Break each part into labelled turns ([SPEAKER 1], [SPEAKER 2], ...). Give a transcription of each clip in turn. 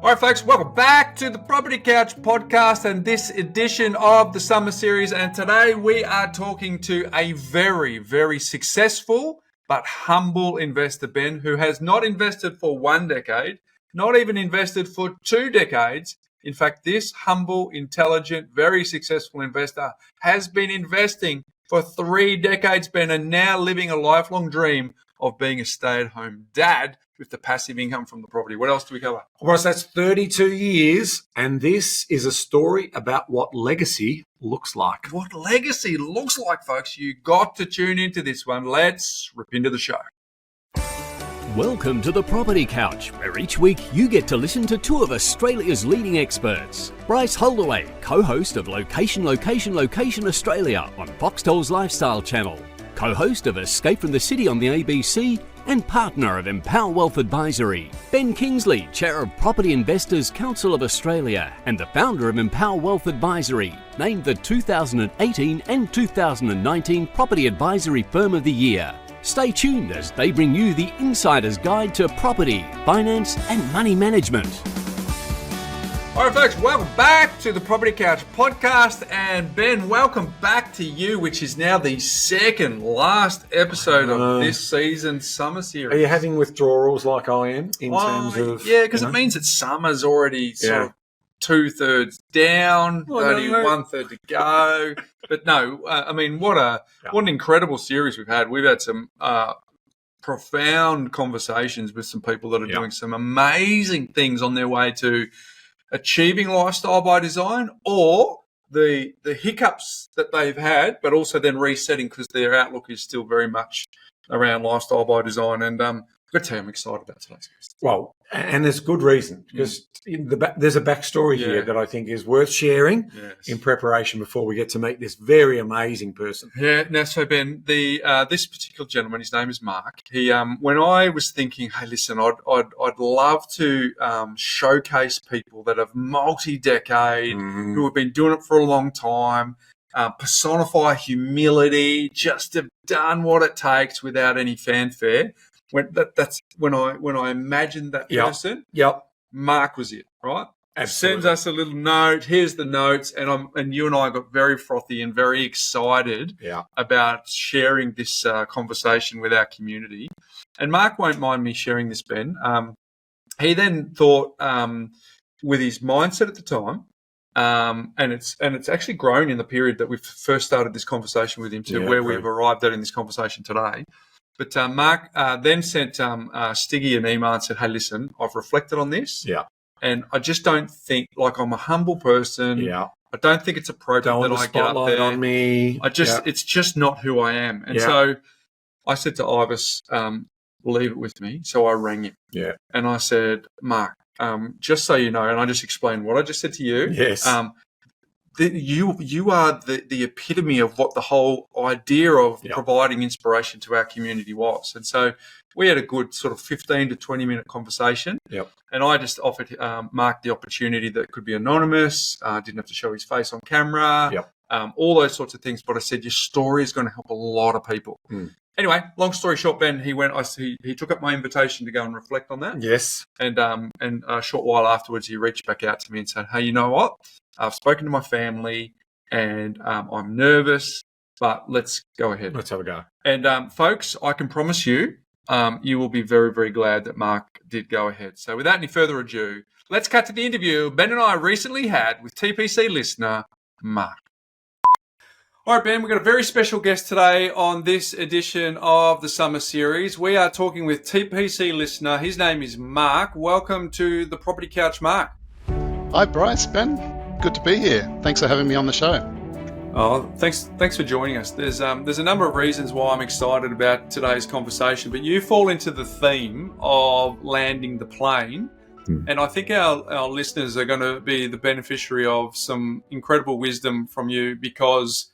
[SPEAKER 1] All right, folks, welcome back to the Property Couch podcast and this edition of the summer series. And today we are talking to a very, very successful but humble investor, Ben, who has not invested for 1 decade, not even invested for 2 decades. In fact, this humble, intelligent, very successful investor has been investing for 3 decades, Ben, and now living a lifelong dream of being a stay-at-home dad with the passive income from the property. What else do we cover?
[SPEAKER 2] Bryce, that's 32 years, and this is a story about what legacy looks like.
[SPEAKER 1] What legacy looks like, folks. You got to tune into this one. Let's rip into the show.
[SPEAKER 3] Welcome to the Property Couch, where each week you get to listen to 2 of Australia's leading experts. Bryce Holdaway, co-host of Location Australia on Foxtel's Lifestyle Channel, co-host of Escape from the City on the ABC, and partner of Empower Wealth Advisory. Ben Kingsley, chair of Property Investors Council of Australia and the founder of Empower Wealth Advisory, named the 2018 and 2019 Property Advisory Firm of the Year. Stay tuned as they bring you the insider's guide to property, finance and money management.
[SPEAKER 1] All right, folks, welcome back to the Property Couch podcast. And Ben, welcome back to you, which is now the second last episode of this season's summer series.
[SPEAKER 2] Are you having withdrawals like I am in terms of...
[SPEAKER 1] Yeah, because it means that summer's already sort of 2/3 down, only 1/3 to go. But no, I mean, what an incredible series we've had. We've had some profound conversations with some people that are doing some amazing things on their way to achieving lifestyle by design, or the hiccups that they've had, but also then resetting because their outlook is still very much around lifestyle by design. And I've got to tell you, I'm excited about today's guest.
[SPEAKER 2] Well, and there's good reason, because there's a backstory here that I think is worth sharing in preparation before we get to meet this very amazing person.
[SPEAKER 1] Yeah. Now, so Ben, this particular gentleman, his name is Mark. He, when I was thinking, hey, listen, I'd love to showcase people that have multi-decade, who have been doing it for a long time, personify humility, just have done what it takes without any fanfare. That's when I imagined that person. Mark was it, right?
[SPEAKER 2] Absolutely.
[SPEAKER 1] Sends us a little note. Here's the notes, and you and I got very frothy and very excited about sharing this conversation with our community. And Mark won't mind me sharing this, Ben. He then thought, with his mindset at the time, and it's actually grown in the period that we first started this conversation with him to where we've arrived at in this conversation today. But Mark then sent Stiggy an email and said, hey, listen, I've reflected on this. And I just don't think, like, I'm a humble person. I don't think it's appropriate that I get up there.
[SPEAKER 2] On me.
[SPEAKER 1] It's just not who I am. And so I said to Ivis, leave it with me. So I rang him. And I said, Mark, just so you know, and I just explained what I just said to you. You are the epitome of what the whole idea of providing inspiration to our community was. And so we had a good sort of 15 to 20 minute conversation. And I just offered Mark the opportunity that it could be anonymous, didn't have to show his face on camera, all those sorts of things. But I said, your story is going to help a lot of people. Anyway, long story short, Ben, he took up my invitation to go and reflect on that. And a short while afterwards, he reached back out to me and said, hey, you know what? I've spoken to my family and I'm nervous, but let's go ahead.
[SPEAKER 2] Let's have a go.
[SPEAKER 1] And folks, I can promise you, you will be very, very glad that Mark did go ahead. So without any further ado, let's cut to the interview Ben and I recently had with TPC listener, Mark. All right, Ben, we've got a very special guest today on this edition of the summer series. We are talking with TPC listener. His name is Mark. Welcome to the Property Couch, Mark.
[SPEAKER 4] Hi, Bryce, Ben. Good to be here. Thanks for having me on the show.
[SPEAKER 1] Oh, thanks for joining us. There's a number of reasons why I'm excited about today's conversation, but you fall into the theme of landing the plane. And I think our listeners are going to be the beneficiary of some incredible wisdom from you, because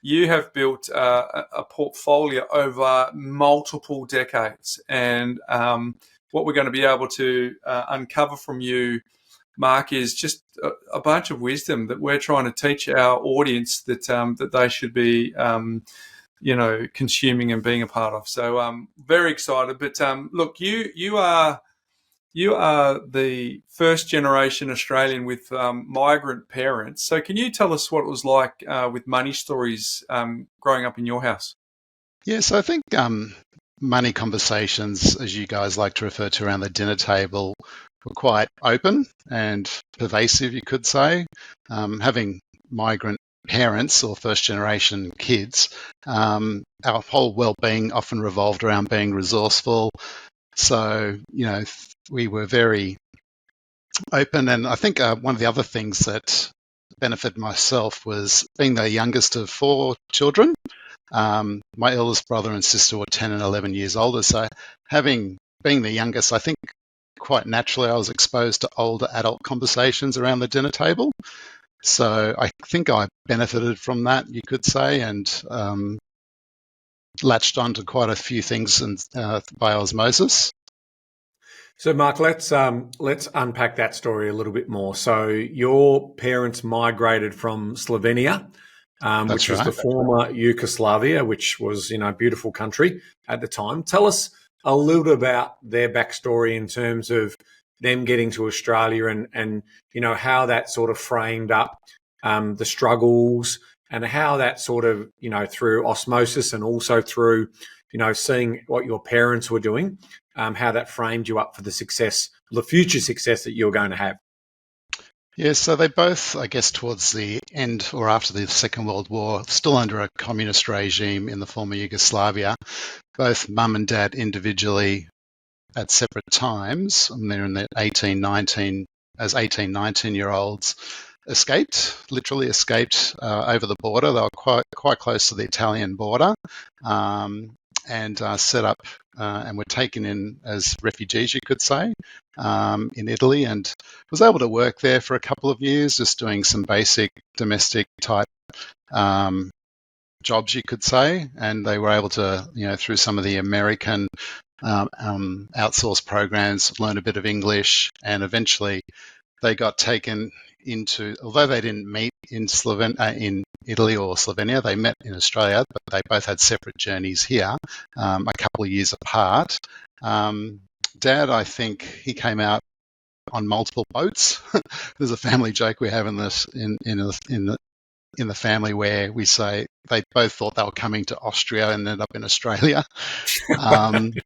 [SPEAKER 1] you have built a portfolio over multiple decades. And what we're going to be able to uncover from you, Mark, is just a bunch of wisdom that we're trying to teach our audience that they should be, consuming and being a part of. So I'm very excited. But look, you are You are the first generation Australian with migrant parents. So can you tell us what it was like with money stories growing up in your house?
[SPEAKER 4] Yes, I think money conversations, as you guys like to refer to around the dinner table, were quite open and pervasive, you could say. Having migrant parents or first generation kids, our whole well-being often revolved around being resourceful. So, we were very open. And I think one of the other things that benefited myself was being the youngest of 4 children. My eldest brother and sister were 10 and 11 years older. So being the youngest, I think quite naturally I was exposed to older adult conversations around the dinner table. So I think I benefited from that, you could say, and latched onto quite a few things by osmosis.
[SPEAKER 2] So, Mark, let's unpack that story a little bit more. So, your parents migrated from Slovenia, which was the former Yugoslavia, which was, a beautiful country at the time. Tell us a little bit about their backstory in terms of them getting to Australia and how that sort of framed up the struggles and how that sort of, through osmosis and also through, seeing what your parents were doing, how that framed you up for the future success that you're going to have.
[SPEAKER 4] Yeah, so they both, I guess, towards the end or after the Second World War, still under a communist regime in the former Yugoslavia, both mum and dad individually at separate times, and they're in their 18, 19-year-olds, literally escaped over the border. They were quite close to the Italian border, and set up and were taken in as refugees, you could say, in Italy, and was able to work there for a couple of years, just doing some basic domestic type jobs, you could say. And they were able to, through some of the American outsourced programs, learn a bit of English, and eventually they got taken into, although they didn't meet in Italy or Slovenia, they met in Australia, but they both had separate journeys here, a couple of years apart. Dad, I think he came out on multiple boats. There's a family joke we have in the family where we say they both thought they were coming to Austria and ended up in Australia. And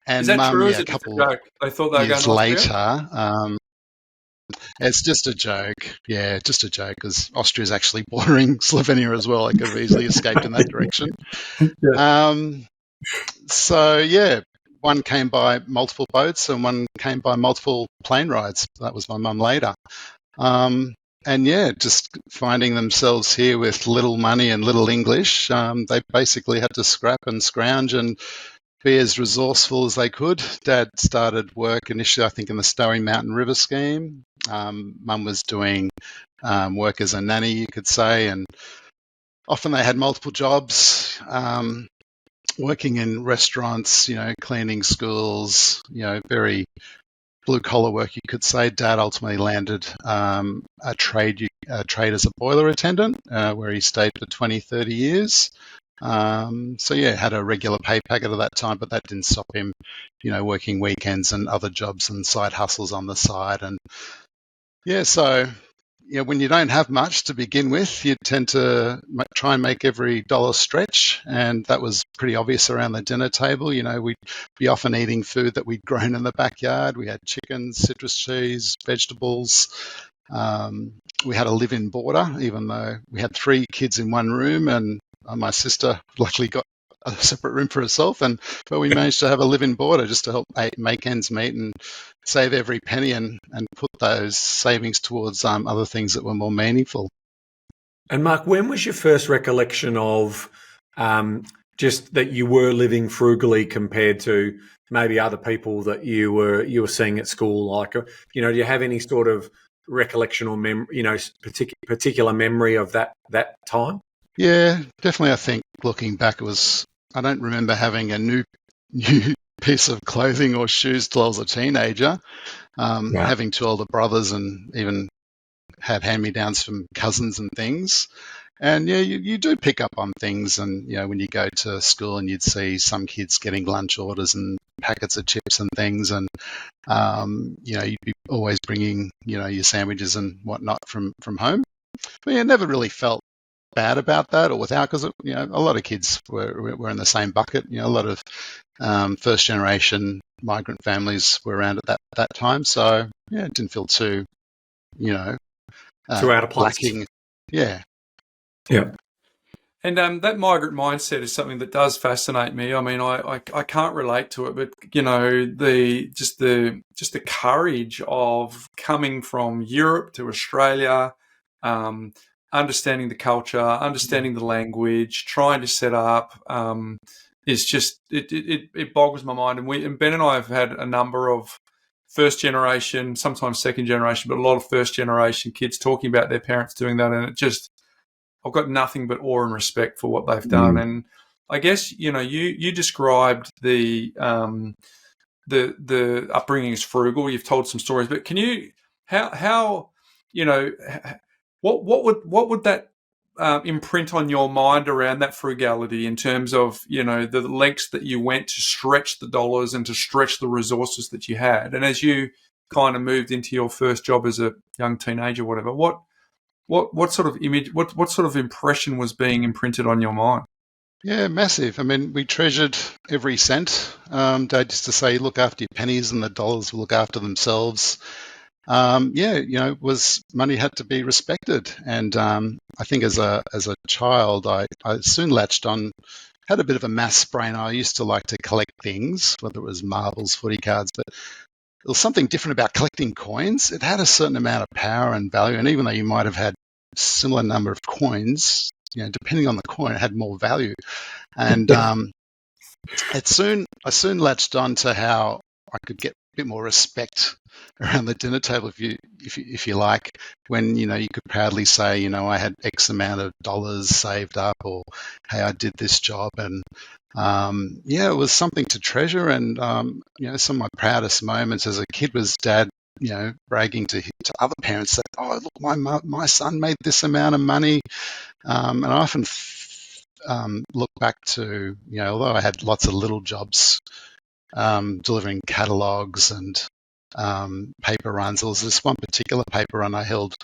[SPEAKER 1] is that true? Is it
[SPEAKER 4] a couple
[SPEAKER 1] a joke? They thought they were
[SPEAKER 4] years
[SPEAKER 1] going to Austria?
[SPEAKER 4] later. It's just a joke. Yeah, just a joke, because Austria is actually bordering Slovenia as well. I could have easily escaped in that direction. Yeah. One came by multiple boats and one came by multiple plane rides. That was my mum later. Just finding themselves here with little money and little English, they basically had to scrap and scrounge and be as resourceful as they could. Dad started work initially, I think, in the Story Mountain River scheme. Mum was doing work as a nanny, you could say, and often they had multiple jobs, working in restaurants, cleaning schools, very blue-collar work, you could say. Dad ultimately landed a trade as a boiler attendant, where he stayed for 20, 30 years. Had a regular pay packet at that time, but that didn't stop him, working weekends and other jobs and side hustles on the side. And when you don't have much to begin with, you tend to try and make every dollar stretch. And that was pretty obvious around the dinner table. We'd be often eating food that we'd grown in the backyard. We had chickens, citrus cheese, vegetables. We had a live-in boarder, even though we had 3 kids in one room, and my sister luckily got a separate room for herself, but we managed to have a live-in boarder just to help make ends meet and save every penny and put those savings towards other things that were more meaningful.
[SPEAKER 2] And Mark, when was your first recollection of just that you were living frugally compared to maybe other people that you were seeing at school? Like, do you have any sort of recollection or particular memory of that time?
[SPEAKER 4] Yeah, definitely. I think looking back, I don't remember having a new piece of clothing or shoes till I was a teenager. Having 2 older brothers and even had hand-me-downs from cousins and things. And yeah, you do pick up on things, and when you go to school and you'd see some kids getting lunch orders and packets of chips and things, and you'd be always bringing your sandwiches and whatnot from home. But yeah, never really felt bad about that or without, because a lot of kids were in the same bucket. A lot of first generation migrant families were around at that time, so yeah, it didn't feel too
[SPEAKER 2] too out of place.
[SPEAKER 4] Lacking. Yeah.
[SPEAKER 2] Yeah.
[SPEAKER 1] And that migrant mindset is something that does fascinate me. I mean, I can't relate to it, but the courage of coming from Europe to Australia, understanding the culture, understanding the language, trying to set up, is just it boggles my mind. And Ben and I have had a number of first generation, sometimes second generation, but a lot of first generation kids talking about their parents doing that, and I've got nothing but awe and respect for what they've done. And I guess you described the upbringing as frugal. You've told some stories, but can you what would that imprint on your mind around that frugality in terms of the lengths that you went to stretch the dollars and to stretch the resources that you had, and as you kind of moved into your first job as a young teenager, whatever, what sort of image, what sort of impression was being imprinted on your mind?
[SPEAKER 4] Yeah, massive. I mean, we treasured every cent. Dad used to say, look after your pennies and the dollars will look after themselves. Was money had to be respected. And I think as a child, I soon latched on, had a bit of a maths brain. I used to like to collect things, whether it was marbles, footy cards, but there was something different about collecting coins. It had a certain amount of power and value, and even though you might have had a similar number of coins, depending on the coin, it had more value. And I soon latched on to how I could get a bit more respect around the dinner table, if you like, when you could proudly say, I had X amount of dollars saved up, or hey, I did this job, and it was something to treasure. And some of my proudest moments as a kid was Dad, bragging to other parents that, oh, look, my son made this amount of money. And I often look back to, although I had lots of little jobs, delivering catalogs and paper runs, there was this one particular paper run I held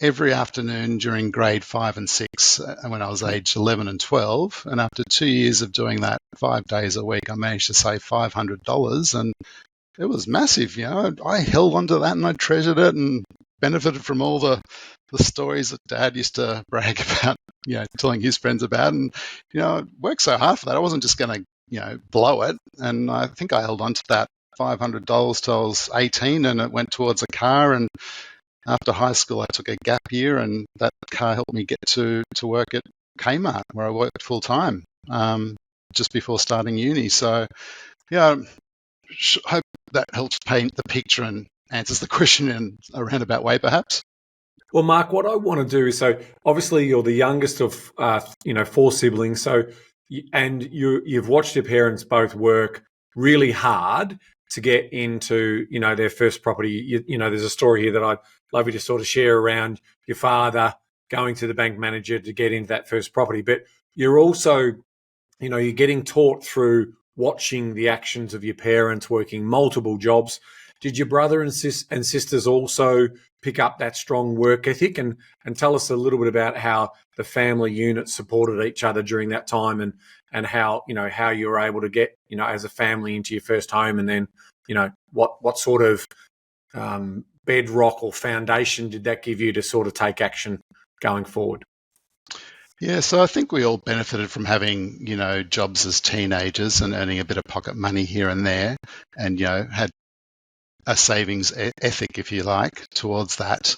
[SPEAKER 4] every afternoon during grade 5 and 6 when I was aged 11 and 12. And after 2 years of doing that 5 days a week, I managed to save $500. And it was massive. I held onto that and I treasured it and benefited from all the stories that Dad used to brag about, telling his friends about. And, I worked so hard for that. I wasn't just going to, blow it. And I think I held on to that $500 till I was 18, and it went towards a car. And after high school, I took a gap year, and that car helped me get to work at Kmart, where I worked full time just before starting uni. So, hope that helps paint the picture and answers the question in a roundabout way, perhaps.
[SPEAKER 2] Well, Mark, what I want to do is, so obviously you're the youngest of 4 siblings, so you've watched your parents both work really hard to get into their first property. There's a story here that I'd love you to sort of share around your father going to the bank manager to get into that first property, but you're also you're getting taught through watching the actions of your parents working multiple jobs. Did your brother and sisters also pick up that strong work ethic? And tell us a little bit about how the family unit supported each other during that time, and how how you were able to get as a family into your first home, and then what sort of bedrock or foundation did that give you to sort of take action going forward?
[SPEAKER 4] Yeah, so I think we all benefited from having, jobs as teenagers and earning a bit of pocket money here and there, and, had a savings ethic, if you like, towards that.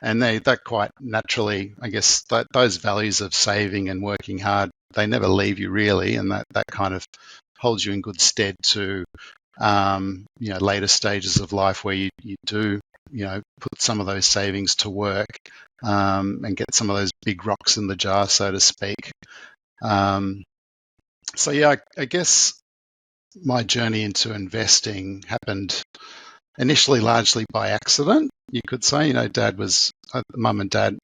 [SPEAKER 4] And that quite naturally, I guess, those values of saving and working hard, they never leave you really, and that kind of holds you in good stead to, later stages of life where you do, put some of those savings to work. And get some of those big rocks in the jar, so to speak. I guess my journey into investing happened initially largely by accident, you could say. Mum and dad,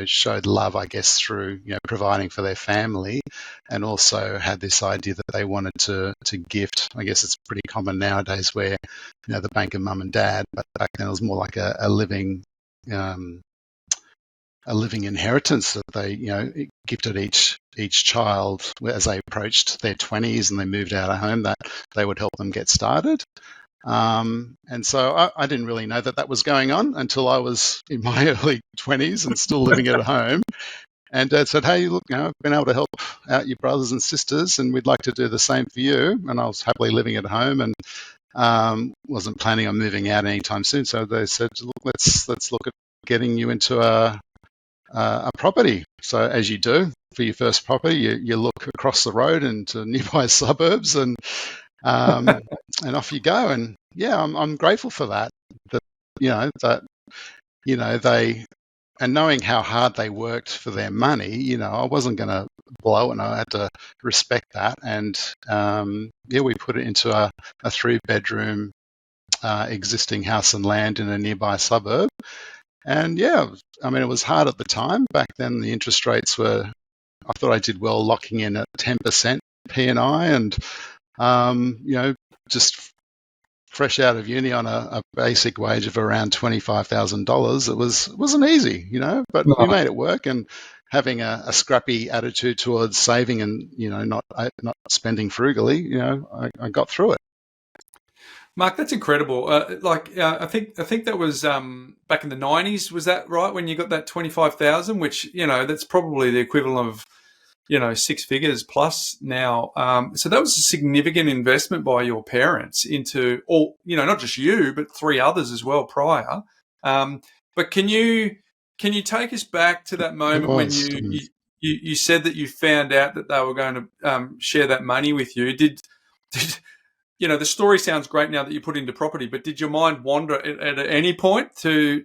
[SPEAKER 4] showed love, I guess, through, providing for their family, and also had this idea that they wanted to gift. I guess it's pretty common nowadays where, the bank of mum and dad, but back then it was more like a living inheritance that they, gifted each child as they approached their 20s and they moved out of home, that they would help them get started. And so I didn't really know that was going on until I was in my early 20s and still living at home. And Dad said, hey, look, I've been able to help out your brothers and sisters, and we'd like to do the same for you. And I was happily living at home and wasn't planning on moving out anytime soon. So they said, look, let's look at getting you into a property. So as you do for your first property, you look across the road into nearby suburbs and off you go. And yeah, I'm grateful for that. They, and knowing how hard they worked for their money, I wasn't going to blow, and I had to respect that. And we put it into a 3-bedroom existing house and land in a nearby suburb. And yeah, I mean, it was hard at the time. Back then, the interest rates were, I thought I did well locking in at 10% P&I, and just fresh out of uni on a basic wage of around $25,000. It wasn't easy, but we made it work. And having a scrappy attitude towards saving and not spending frugally, I got through it.
[SPEAKER 1] Mark, that's incredible. I think that was back in the 90s. Was that right when you got that 25,000? Which that's probably the equivalent of 6 figures plus now. So that was a significant investment by your parents into all, not just you, but 3 others as well prior. But can you take us back to that moment when you said that you found out that they were going to share that money with you? Did the story sounds great now that you put into property, but did your mind wander at any point to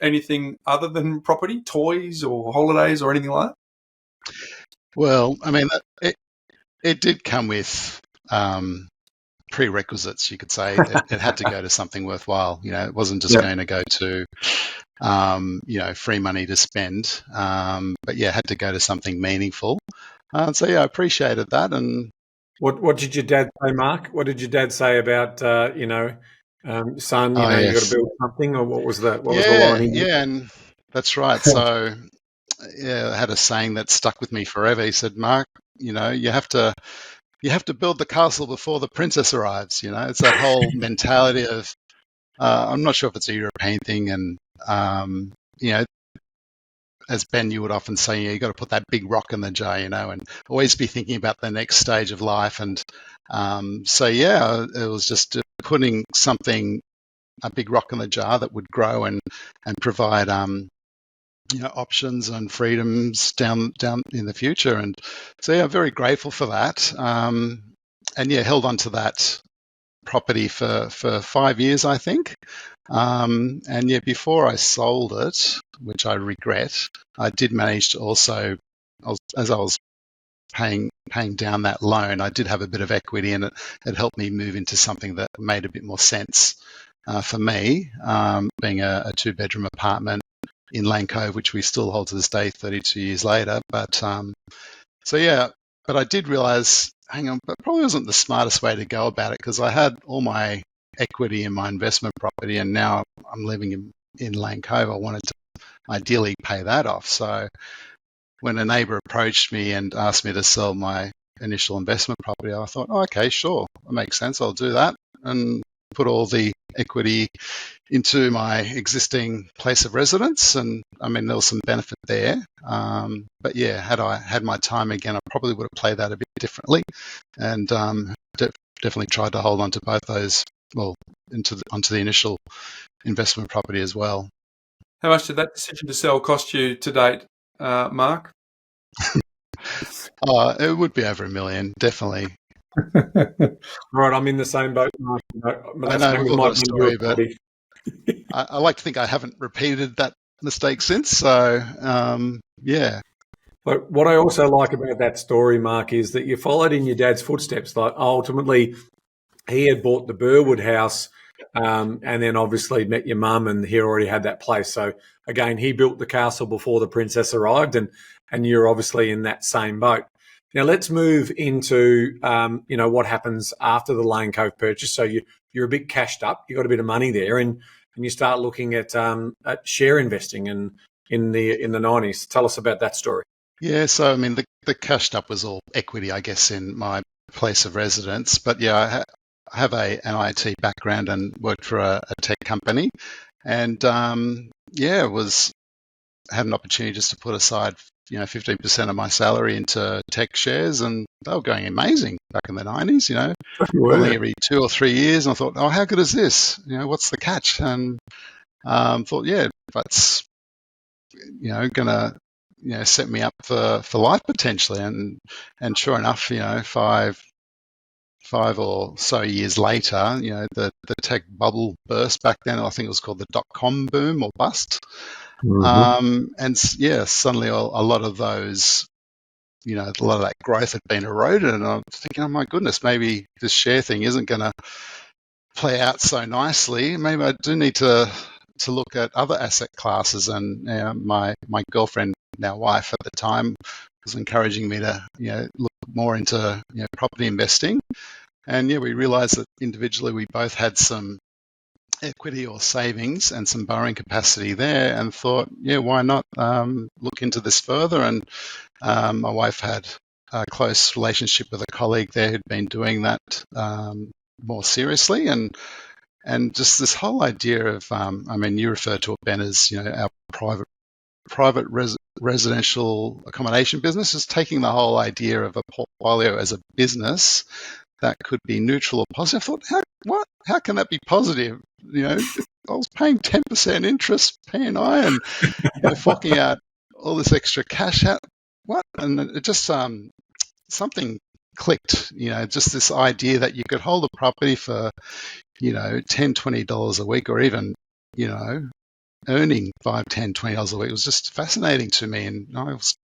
[SPEAKER 1] anything other than property, toys or holidays or anything like that?
[SPEAKER 4] Well, I mean, it did come with prerequisites, you could say. It had to go to something worthwhile. It wasn't just going to go to, free money to spend. But yeah, it had to go to something meaningful. So yeah, I appreciated that. And
[SPEAKER 2] what did your dad say, Mark? What did your dad say about, son, you
[SPEAKER 4] yes.
[SPEAKER 2] got to build something, or what was that? What was
[SPEAKER 4] the
[SPEAKER 2] line?
[SPEAKER 4] Yeah, and that's right. So yeah, I had a saying that stuck with me forever. He said, Mark, you have to build the castle before the princess arrives. It's that whole mentality of, I'm not sure if it's a European thing, and as Ben, you would often say, you got to put that big rock in the jar, and always be thinking about the next stage of life. And so yeah, it was just putting a big rock in the jar that would grow and provide options and freedoms down in the future. And so yeah, I'm very grateful for that. And yeah, held on to that property for 5 years, I think. And yeah, before I sold it, which I regret, I did manage to also, as I was paying down that loan, I did have a bit of equity in it. It helped me move into something that made a bit more sense for me, being a 2-bedroom apartment in Lane Cove, which we still hold to this day, 32 years later. But so yeah, but I did realize, hang on, but probably wasn't the smartest way to go about it, because I had all my equity in my investment property, and now I'm living in Lane Cove. I wanted to ideally pay that off. So when a neighbour approached me and asked me to sell my initial investment property, I thought, oh, okay, sure, that makes sense. I'll do that and put all the equity into my existing place of residence. And I mean, there was some benefit there. But yeah, had I had my time again, I probably would have played that a bit differently, and definitely tried to hold on to both those, onto the initial investment property as well.
[SPEAKER 1] How much did that decision to sell cost you to date, Mark?
[SPEAKER 4] It would be over $1 million, definitely.
[SPEAKER 2] Right, I'm in the same boat.
[SPEAKER 4] I know we've all got a story, but I like to think I haven't repeated that mistake since. So, yeah.
[SPEAKER 2] But what I also like about that story, Mark, is that you followed in your dad's footsteps. Like ultimately, he had bought the Burwood house and then obviously met your mum, and he already had that place. So again, he built the castle before the princess arrived, and you're obviously in that same boat. Now let's move into what happens after the Lane Cove purchase. So you're a bit cashed up, you got a bit of money there, and you start looking at share investing in the 90s. Tell us about that story.
[SPEAKER 4] Yeah, so I mean the cashed up was all equity, I guess, in my place of residence. But yeah, I have an IT background and worked for a tech company, and had an opportunity just to put aside 15% of my salary into tech shares, and they were going amazing back in the 90s, only every 2 or 3 years. And I thought, oh, how good is this? What's the catch? And thought, yeah, that's going to set me up for life potentially. And sure enough, 5 or so years later, the tech bubble burst back then. I think it was called the .com boom or bust. And yeah, suddenly a lot of those, a lot of that growth had been eroded, and I'm thinking, oh my goodness, maybe this share thing isn't going to play out so nicely. Maybe I do need to look at other asset classes. And my girlfriend, now wife at the time, was encouraging me to look more into property investing. And yeah, we realised that individually we both had some equity or savings and some borrowing capacity there, and thought, yeah, why not look into this further? And my wife had a close relationship with a colleague there who'd been doing that more seriously, and just this whole idea of, you refer to it, Ben, as our private residential accommodation business, is taking the whole idea of a portfolio as a business that could be neutral or positive. I thought, how can that be positive? I was paying 10% interest, P&I, and forking out all this extra cash out. What? And it just something clicked. Just this idea that you could hold a property for $10, $20 a week, or even earning $5, $10, $20 a week. It was just fascinating to me, and I was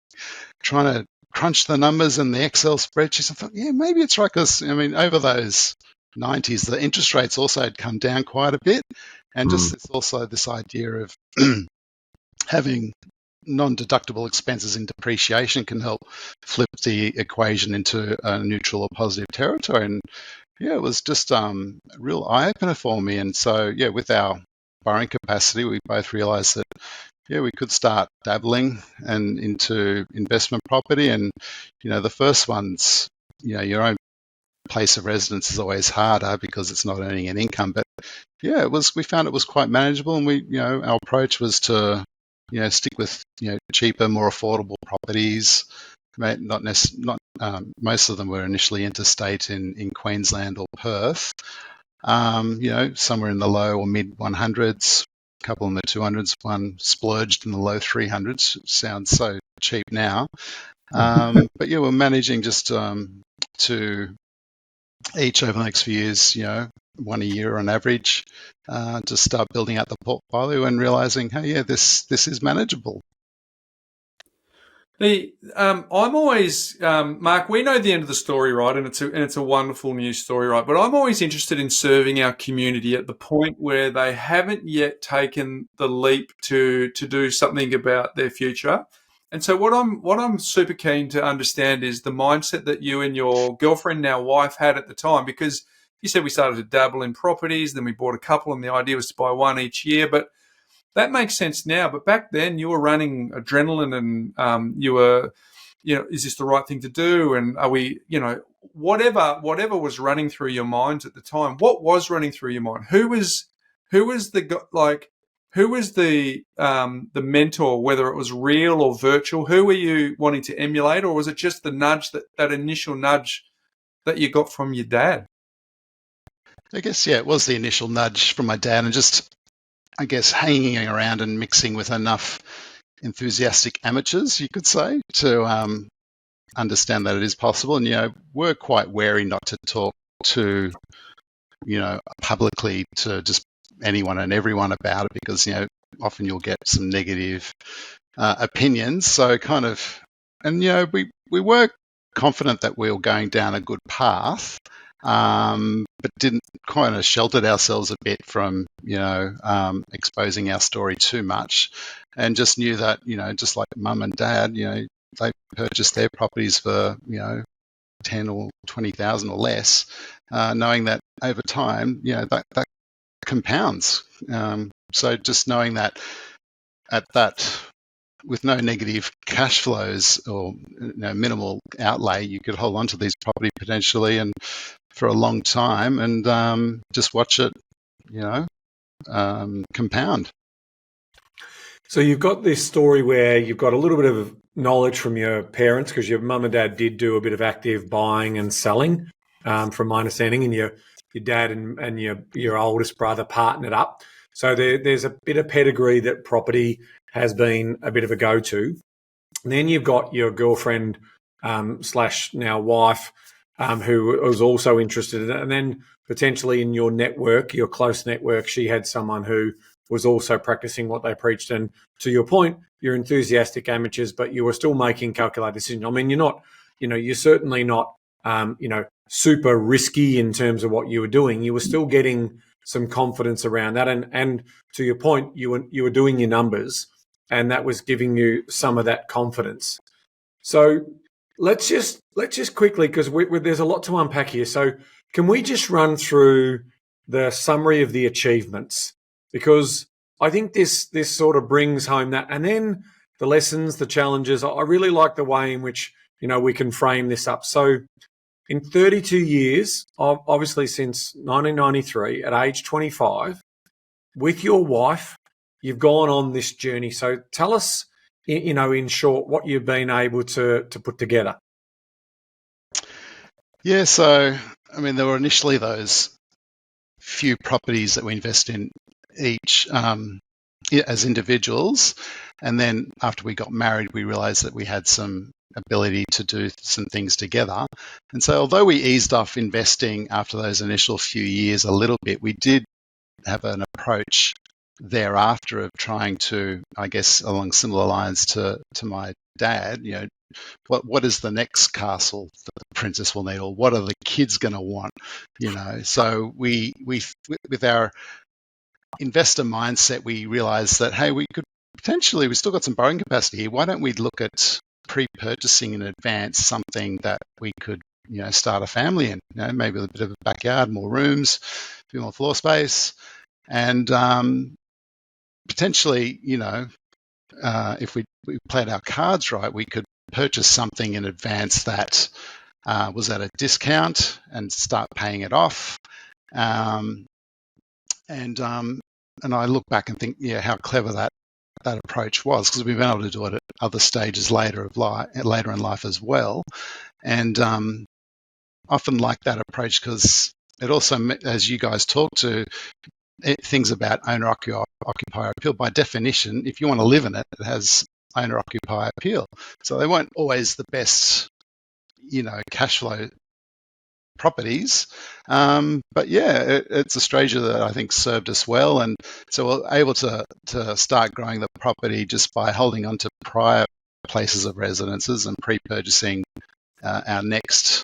[SPEAKER 4] trying to crunch the numbers in the Excel spreadsheets. I thought, yeah, maybe it's right, because over those 90s, the interest rates also had come down quite a bit, and just also this idea of having non-deductible expenses in depreciation can help flip the equation into a neutral or positive territory. And yeah, it was just a real eye-opener for me. And so yeah, with our borrowing capacity, we both realised that we could start dabbling and into investment property. And the first one's your own place of residence is always harder because it's not earning an income. But yeah, we found it was quite manageable, and our approach was to stick with cheaper, more affordable properties. Most of them were initially interstate in Queensland or Perth. Somewhere in the low or mid 100s, a couple in the 200s, one splurged in the low 300s. Sounds so cheap now. But yeah, we're managing just to each over the next few years, one a year on average, to start building out the portfolio and realizing, hey, yeah, this is manageable.
[SPEAKER 1] I'm always, Mark, we know the end of the story, right? And it's a wonderful news story, right? But I'm always interested in serving our community at the point where they haven't yet taken the leap to do something about their future. And so what I'm super keen to understand is the mindset that you and your girlfriend, now wife, had at the time, because you said we started to dabble in properties, then we bought a couple, and the idea was to buy one each year. But that makes sense now. But back then you were running adrenaline, and you were, is this the right thing to do? And are we, whatever was running through your minds at the time, what was running through your mind? Who was the mentor, whether it was real or virtual? Who were you wanting to emulate, or was it just the nudge, that initial nudge that you got from your dad?
[SPEAKER 4] I guess, yeah, it was the initial nudge from my dad, and just, I guess, hanging around and mixing with enough enthusiastic amateurs, you could say, to understand that it is possible. And, we're quite wary not to talk to, publicly to just anyone and everyone about it, because, often you'll get some negative opinions. So we were confident that we were going down a good path. but didn't kind of sheltered ourselves a bit from, exposing our story too much, and just knew that, just like mum and dad, they purchased their properties for, 10 or 20,000 or less, knowing that over time, that compounds. So just knowing that at that, with no negative cash flows or minimal outlay, you could hold on to these property potentially and for a long time, and just watch it, compound.
[SPEAKER 2] So you've got this story where you've got a little bit of knowledge from your parents, because your mum and dad did do a bit of active buying and selling, from my understanding, and your dad and your oldest brother partnered up. So there's a bit of pedigree that property has been a bit of a go-to. And then you've got your girlfriend slash now wife, who was also interested in it. And then potentially in your network, your close network, she had someone who was also practicing what they preached. And to your point, you're enthusiastic amateurs, but you were still making calculated decisions. I mean, you're certainly not, super risky in terms of what you were doing. You were still getting some confidence around that. And to your point, you were doing your numbers, and that was giving you some of that confidence. So let's just quickly, because there's a lot to unpack here. So can we just run through the summary of the achievements? Because I think this sort of brings home that, and then the lessons, the challenges. I really like the way in which, we can frame this up. So in 32 years, obviously since 1993, at age 25, with your wife, you've gone on this journey. So tell us, in short, what you've been able to put together.
[SPEAKER 4] Yeah, so, there were initially those few properties that we invest in each as individuals. And then after we got married, we realized that we had some ability to do some things together. And so although we eased off investing after those initial few years a little bit, we did have an approach thereafter of trying to, I guess, along similar lines to my dad, what is the next castle that the princess will need, or what are the kids going to want, So we with our investor mindset, we realized that, hey, we still got some borrowing capacity here. Why don't we look at pre-purchasing in advance something that we could, start a family in, maybe a bit of a backyard, more rooms, a bit more floor space, and potentially, if we played our cards right, we could purchase something in advance that was at a discount and start paying it off. And I look back and think, how clever that approach was, because we've been able to do it at other stages later in life as well. And often like that approach, because it also, as you guys talk to, things about owner-occupier appeal. By definition, if you want to live in it, it has owner-occupier appeal. So they weren't always the best, cash flow properties. But it's a strategy that I think served us well. And so we're able to start growing the property just by holding on to prior places of residences and pre-purchasing our next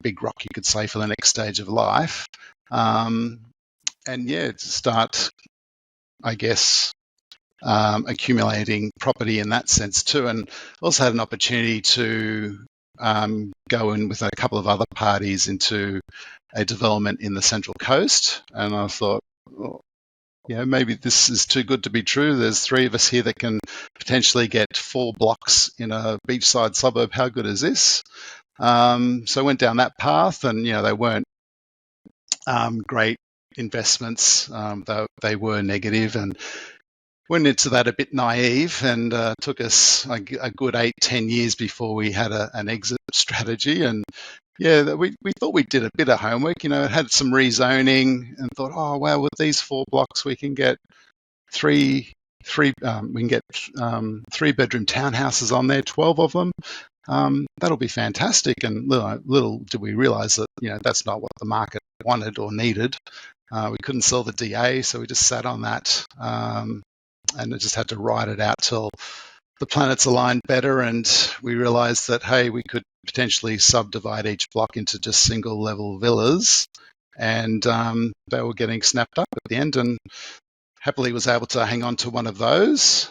[SPEAKER 4] big rock, you could say, for the next stage of life. To start, I guess, accumulating property in that sense too. And also had an opportunity to go in with a couple of other parties into a development in the Central Coast. And I thought, maybe this is too good to be true. There's three of us here that can potentially get 4 blocks in a beachside suburb. How good is this? So I went down that path, and, they weren't great investments. They were negative, and went into that a bit naive, and took us a good 8-10 years before we had an exit strategy. And we thought we did a bit of homework, it had some rezoning, and thought, oh wow, with these 4 blocks we can get three bedroom townhouses on there, 12 of them. That'll be fantastic. And little did we realize that that's not what the market wanted or needed. We couldn't sell the DA, so we just sat on that, and it just had to ride it out till the planets aligned better, and we realized that, hey, we could potentially subdivide each block into just single level villas, and they were getting snapped up at the end, and happily was able to hang on to one of those.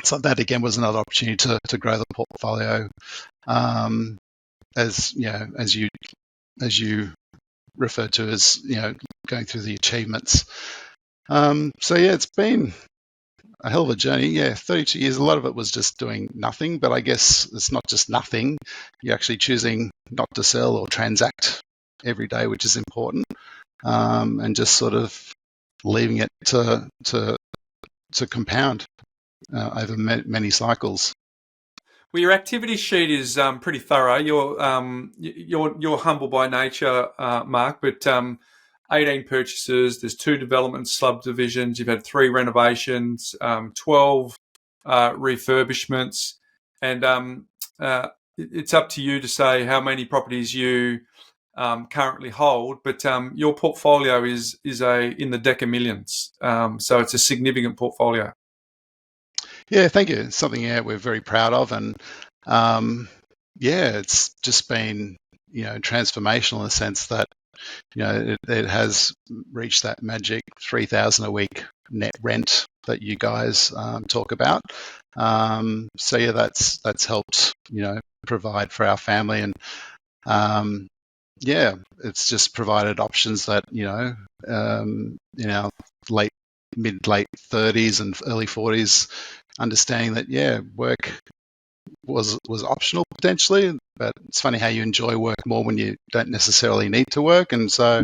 [SPEAKER 4] So that again was another opportunity to grow the portfolio, as you referred to as going through the achievements. So yeah, it's been a hell of a journey. Yeah, 32 years. A lot of it was just doing nothing, but I guess it's not just nothing. You're actually choosing not to sell or transact every day, which is important, and just sort of leaving it to compound over many cycles.
[SPEAKER 1] Well, your activity sheet is pretty thorough. You're humble by nature, Mark, but 18 purchases. There's 2 development subdivisions. You've had 3 renovations, 12 refurbishments, and it's up to you to say how many properties you currently hold. But your portfolio is in the deca millions, so it's a significant portfolio.
[SPEAKER 4] Yeah, thank you. It's something we're very proud of, and it's just been transformational in the sense that it has reached that magic 3,000 a week net rent that you guys talk about. So yeah, that's helped provide for our family, and it's just provided options that in our mid-late 30s and early 40s, understanding that work was optional potentially, but it's funny how you enjoy work more when you don't necessarily need to work. And so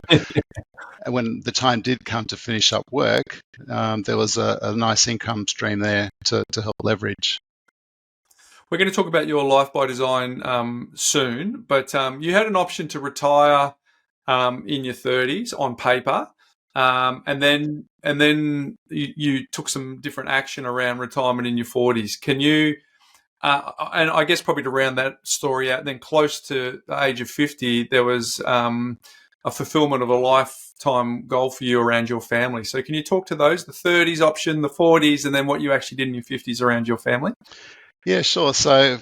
[SPEAKER 4] when the time did come to finish up work, there was a nice income stream there to help leverage.
[SPEAKER 1] We're going to talk about your life by design soon, but you had an option to retire in your 30s on paper, and then you took some different action around retirement in your 40s. Can you, and I guess probably to round that story out, then close to the age of 50, there was a fulfillment of a lifetime goal for you around your family. So can you talk to those, the 30s option, the 40s, and then what you actually did in your 50s around your family?
[SPEAKER 4] Yeah, sure. So,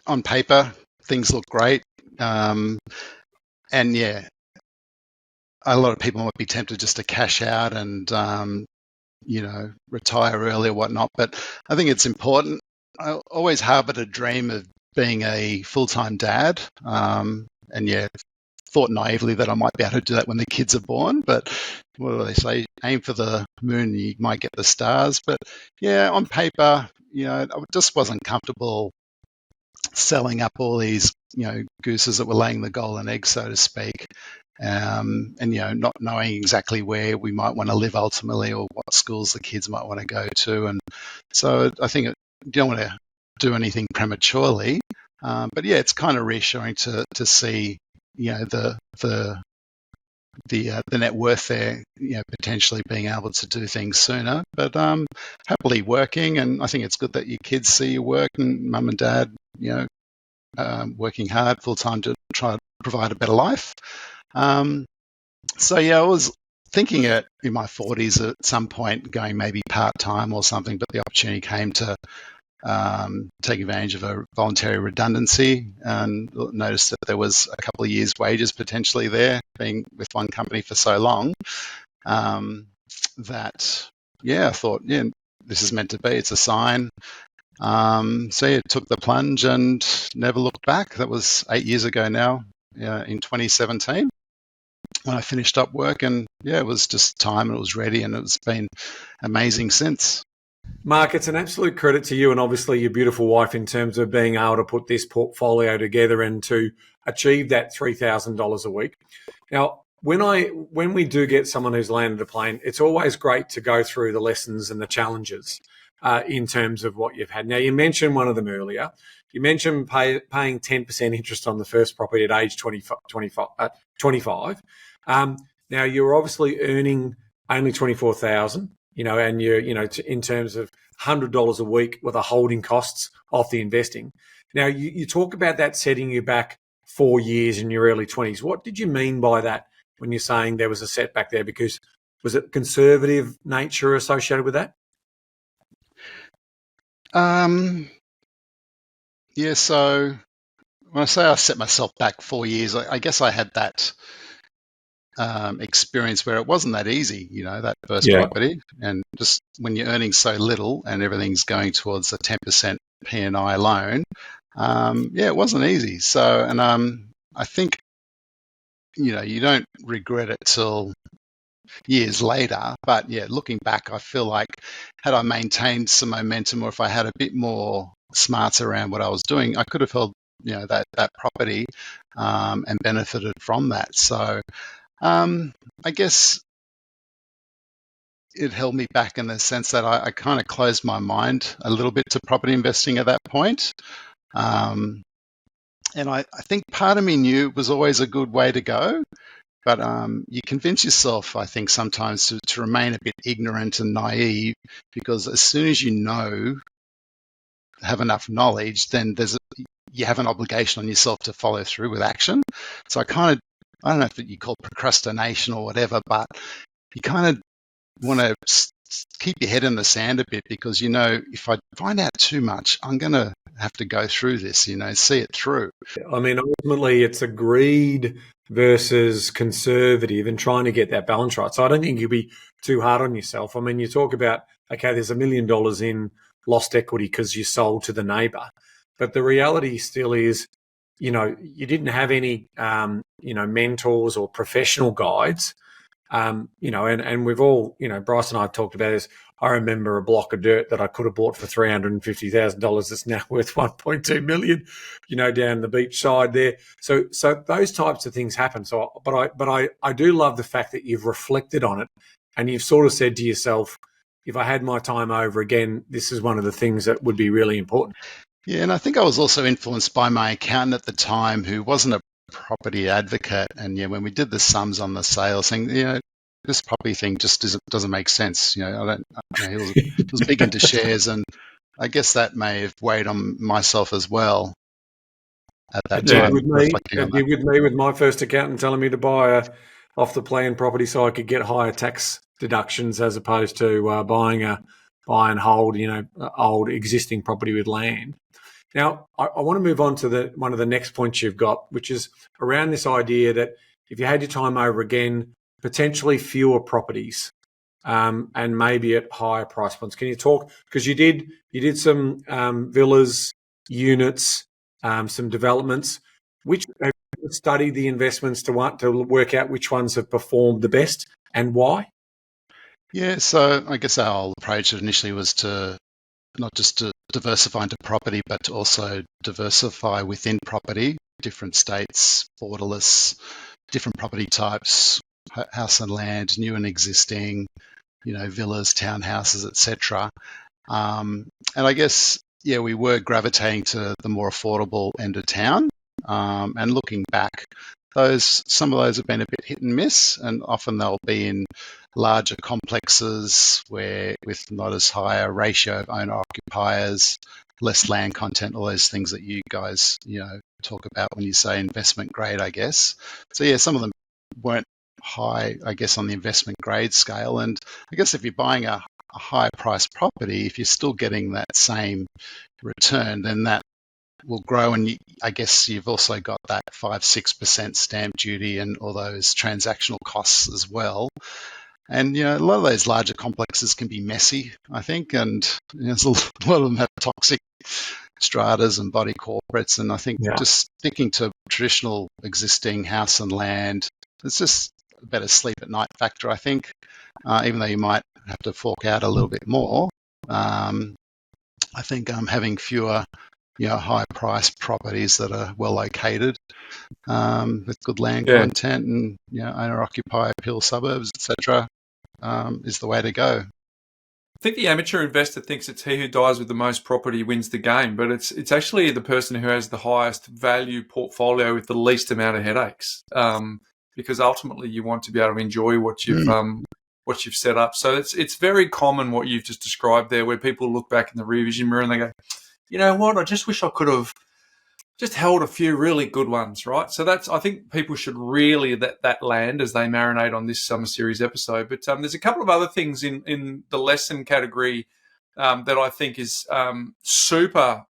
[SPEAKER 4] on paper, things look great. And a lot of people might be tempted just to cash out and, retire early or whatnot. But I think it's important. I always harbored a dream of being a full-time dad. Thought naively that I might be able to do that when the kids are born. But what do they say? Aim for the moon, you might get the stars. But on paper, I just wasn't comfortable selling up all these, gooses that were laying the golden egg, so to speak, and not knowing exactly where we might want to live ultimately, or what schools the kids might want to go to. And so I think you don't want to do anything prematurely, but it's kind of reassuring to see the net worth there, potentially being able to do things sooner, but happily working. And I think it's good that your kids see your work, and mum and dad, working hard full time to try to provide a better life. So I was thinking in my 40s at some point going maybe part time or something, but the opportunity came to take advantage of a voluntary redundancy, and noticed that there was a couple of years' wages potentially there, being with one company for so long, that I thought, this is meant to be. It's a sign. Took the plunge and never looked back. That was 8 years ago now, in 2017, when I finished up work, and it was just time, and it was ready, and it's been amazing since.
[SPEAKER 2] Mark, it's an absolute credit to you and obviously your beautiful wife in terms of being able to put this portfolio together and to achieve that $3,000 a week. Now, when we do get someone who's landed a plane, it's always great to go through the lessons and the challenges in terms of what you've had. Now, you mentioned one of them earlier. You mentioned paying 10% interest on the first property at age 25. Now, you're obviously earning only $24,000. And you're, in terms of $100 a week with the holding costs off the investing. Now, you talk about that setting you back 4 years in your early 20s. What did you mean by that when you're saying there was a setback there? Because was it conservative nature associated with that?
[SPEAKER 4] Yeah, so when I say I set myself back 4 years, I guess I had that experience where it wasn't that easy, that first property. And just when you're earning so little and everything's going towards a 10% P&I loan, it wasn't easy. So, and I think, you don't regret it till years later. But yeah, looking back, I feel like had I maintained some momentum, or if I had a bit more smarts around what I was doing, I could have held, that property and benefited from that. So I guess it held me back in the sense that I kind of closed my mind a little bit to property investing at that point. And I think part of me knew it was always a good way to go. But you convince yourself, I think, sometimes to remain a bit ignorant and naive, because as soon as you have enough knowledge, then you have an obligation on yourself to follow through with action. So I don't know if you call it procrastination or whatever, but you kind of want to keep your head in the sand a bit, because, if I find out too much, I'm going to have to go through this, see it through.
[SPEAKER 2] I mean, ultimately, it's a greed versus conservative and trying to get that balance right. So I don't think you'll be too hard on yourself. I mean, you talk about, okay, there's $1 million in lost equity because you sold to the neighbour. But the reality still is, you didn't have any, mentors or professional guides. And we've all, Bryce and I have talked about this. I remember a block of dirt that I could have bought for $350,000 that's now worth $1.2 million, down the beach side there. So those types of things happen. So, but I do love the fact that you've reflected on it and you've sort of said to yourself, if I had my time over again, this is one of the things that would be really important.
[SPEAKER 4] Yeah, and I think I was also influenced by my accountant at the time, who wasn't a property advocate. And when we did the sums on the sale, saying, this property thing just doesn't make sense. He was big into shares, and I guess that may have weighed on myself as well at that time.
[SPEAKER 2] It did with me with my first accountant telling me to buy a off the plan property so I could get higher tax deductions as opposed to buy and hold, old existing property with land. Now, I want to move on to one of the next points you've got, which is around this idea that if you had your time over again, potentially fewer properties, and maybe at higher price points. Can you talk? Because you did some villas, units, some developments. Which have you studied the investments to work out which ones have performed the best and why?
[SPEAKER 4] Yeah, so I guess our whole approach initially was to not just to diversify into property, but to also diversify within property, different states, borderless, different property types, house and land, new and existing, villas, townhouses, etc. And I guess, we were gravitating to the more affordable end of town. And looking back, some of those have been a bit hit and miss, and often they'll be in larger complexes with not as high a ratio of owner occupiers, less land content, all those things that you guys talk about when you say investment grade, I guess. So some of them weren't high, I guess, on the investment grade scale. And I guess if you're buying a high price property, if you're still getting that same return, then that will grow. And I guess you've also got that 5-6% stamp duty and all those transactional costs as well. And a lot of those larger complexes can be messy, I think, and there's a lot of them have toxic stratas and body corporates. And I think just sticking to traditional existing house and land, it's just a better sleep at night factor, I think, even though you might have to fork out a little bit more. I think having fewer high price properties that are well located, with good land content and owner occupier appeal suburbs, etc., is the way to go.
[SPEAKER 1] I think the amateur investor thinks it's he who dies with the most property wins the game, but it's actually the person who has the highest value portfolio with the least amount of headaches, because ultimately you want to be able to enjoy what you've set up. So it's very common what you've just described there, where people look back in the rear vision mirror and they go, you know what, I just wish I could have just held a few really good ones, right? So I think people should really that land as they marinate on this summer series episode. But there's a couple of other things in the lesson category that I think is super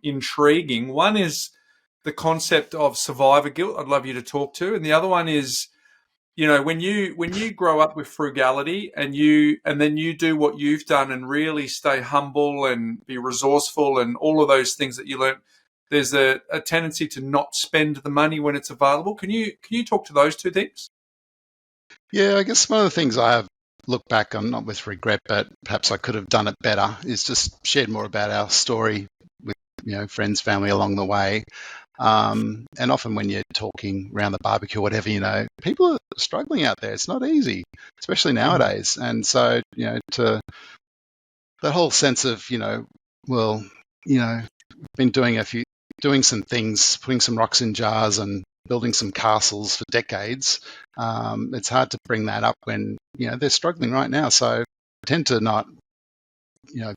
[SPEAKER 1] intriguing. One is the concept of survivor guilt. I'd love you to talk to, and the other one is, when you grow up with frugality and then you do what you've done and really stay humble and be resourceful and all of those things that you learn, there's a tendency to not spend the money when it's available. Can you talk to those two things?
[SPEAKER 4] Yeah, I guess one of the things I have looked back on, not with regret, but perhaps I could have done it better, is just shared more about our story with friends, family along the way. And often when you're talking around the barbecue or whatever, people are struggling out there. It's not easy, especially nowadays. And so, to that whole sense of, been doing some things, putting some rocks in jars and building some castles for decades. It's hard to bring that up when, they're struggling right now. So I tend to not,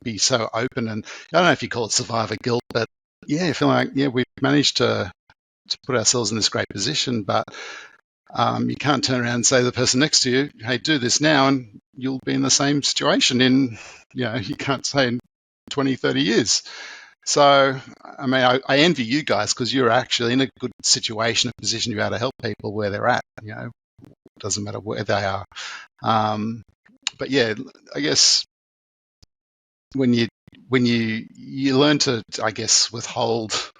[SPEAKER 4] be so open. And I don't know if you call it survivor guilt, but yeah, I feel like, we've managed to put ourselves in this great position, but you can't turn around and say to the person next to you, hey, do this now, and you'll be in the same situation in, you can't say in 20, 30 years. So, I mean, I envy you guys because you're actually in a good situation, a position to be able to help people where they're at. It doesn't matter where they are. But yeah, I guess when you learn to, I guess, withhold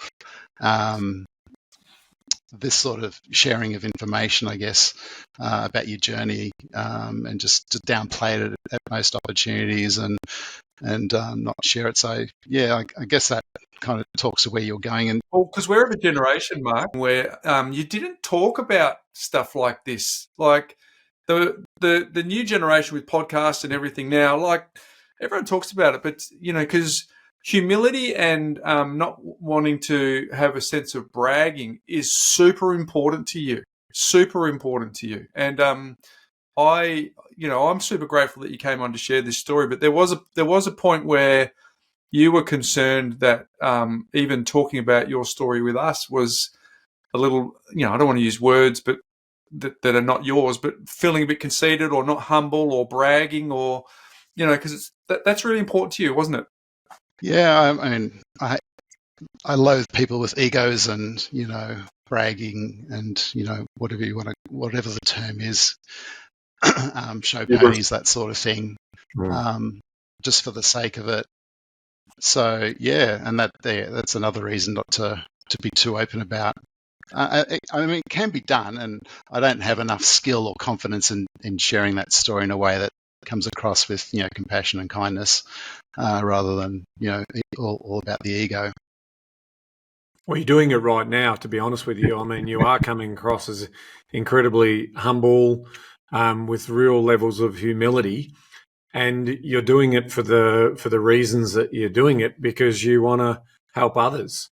[SPEAKER 4] this sort of sharing of information, I guess, about your journey, and just to downplay it at most opportunities and not share it. So yeah, I guess that kind of talks to where you're going. And
[SPEAKER 1] because we're of a generation, Mark, where you didn't talk about stuff like this, like the new generation with podcasts and everything now. Like everyone talks about it, but because humility and not wanting to have a sense of bragging is super important to you. And I'm super grateful that you came on to share this story. But there was a point where you were concerned that even talking about your story with us was a little, I don't want to use words, but that are not yours, but feeling a bit conceited or not humble or bragging or, because that's really important to you, wasn't it?
[SPEAKER 4] Yeah, I mean, I loathe people with egos and, bragging and, whatever the term is, show ponies, that sort of thing, just for the sake of it. So, yeah, and that's another reason not to be too open about. I mean, it can be done, and I don't have enough skill or confidence in sharing that story in a way that comes across with, compassion and kindness, rather than, all about the ego.
[SPEAKER 2] Well, you're doing it right now, to be honest with you. I mean, you are coming across as incredibly humble, with real levels of humility, and you're doing it for the reasons that you're doing it, because you want to help others.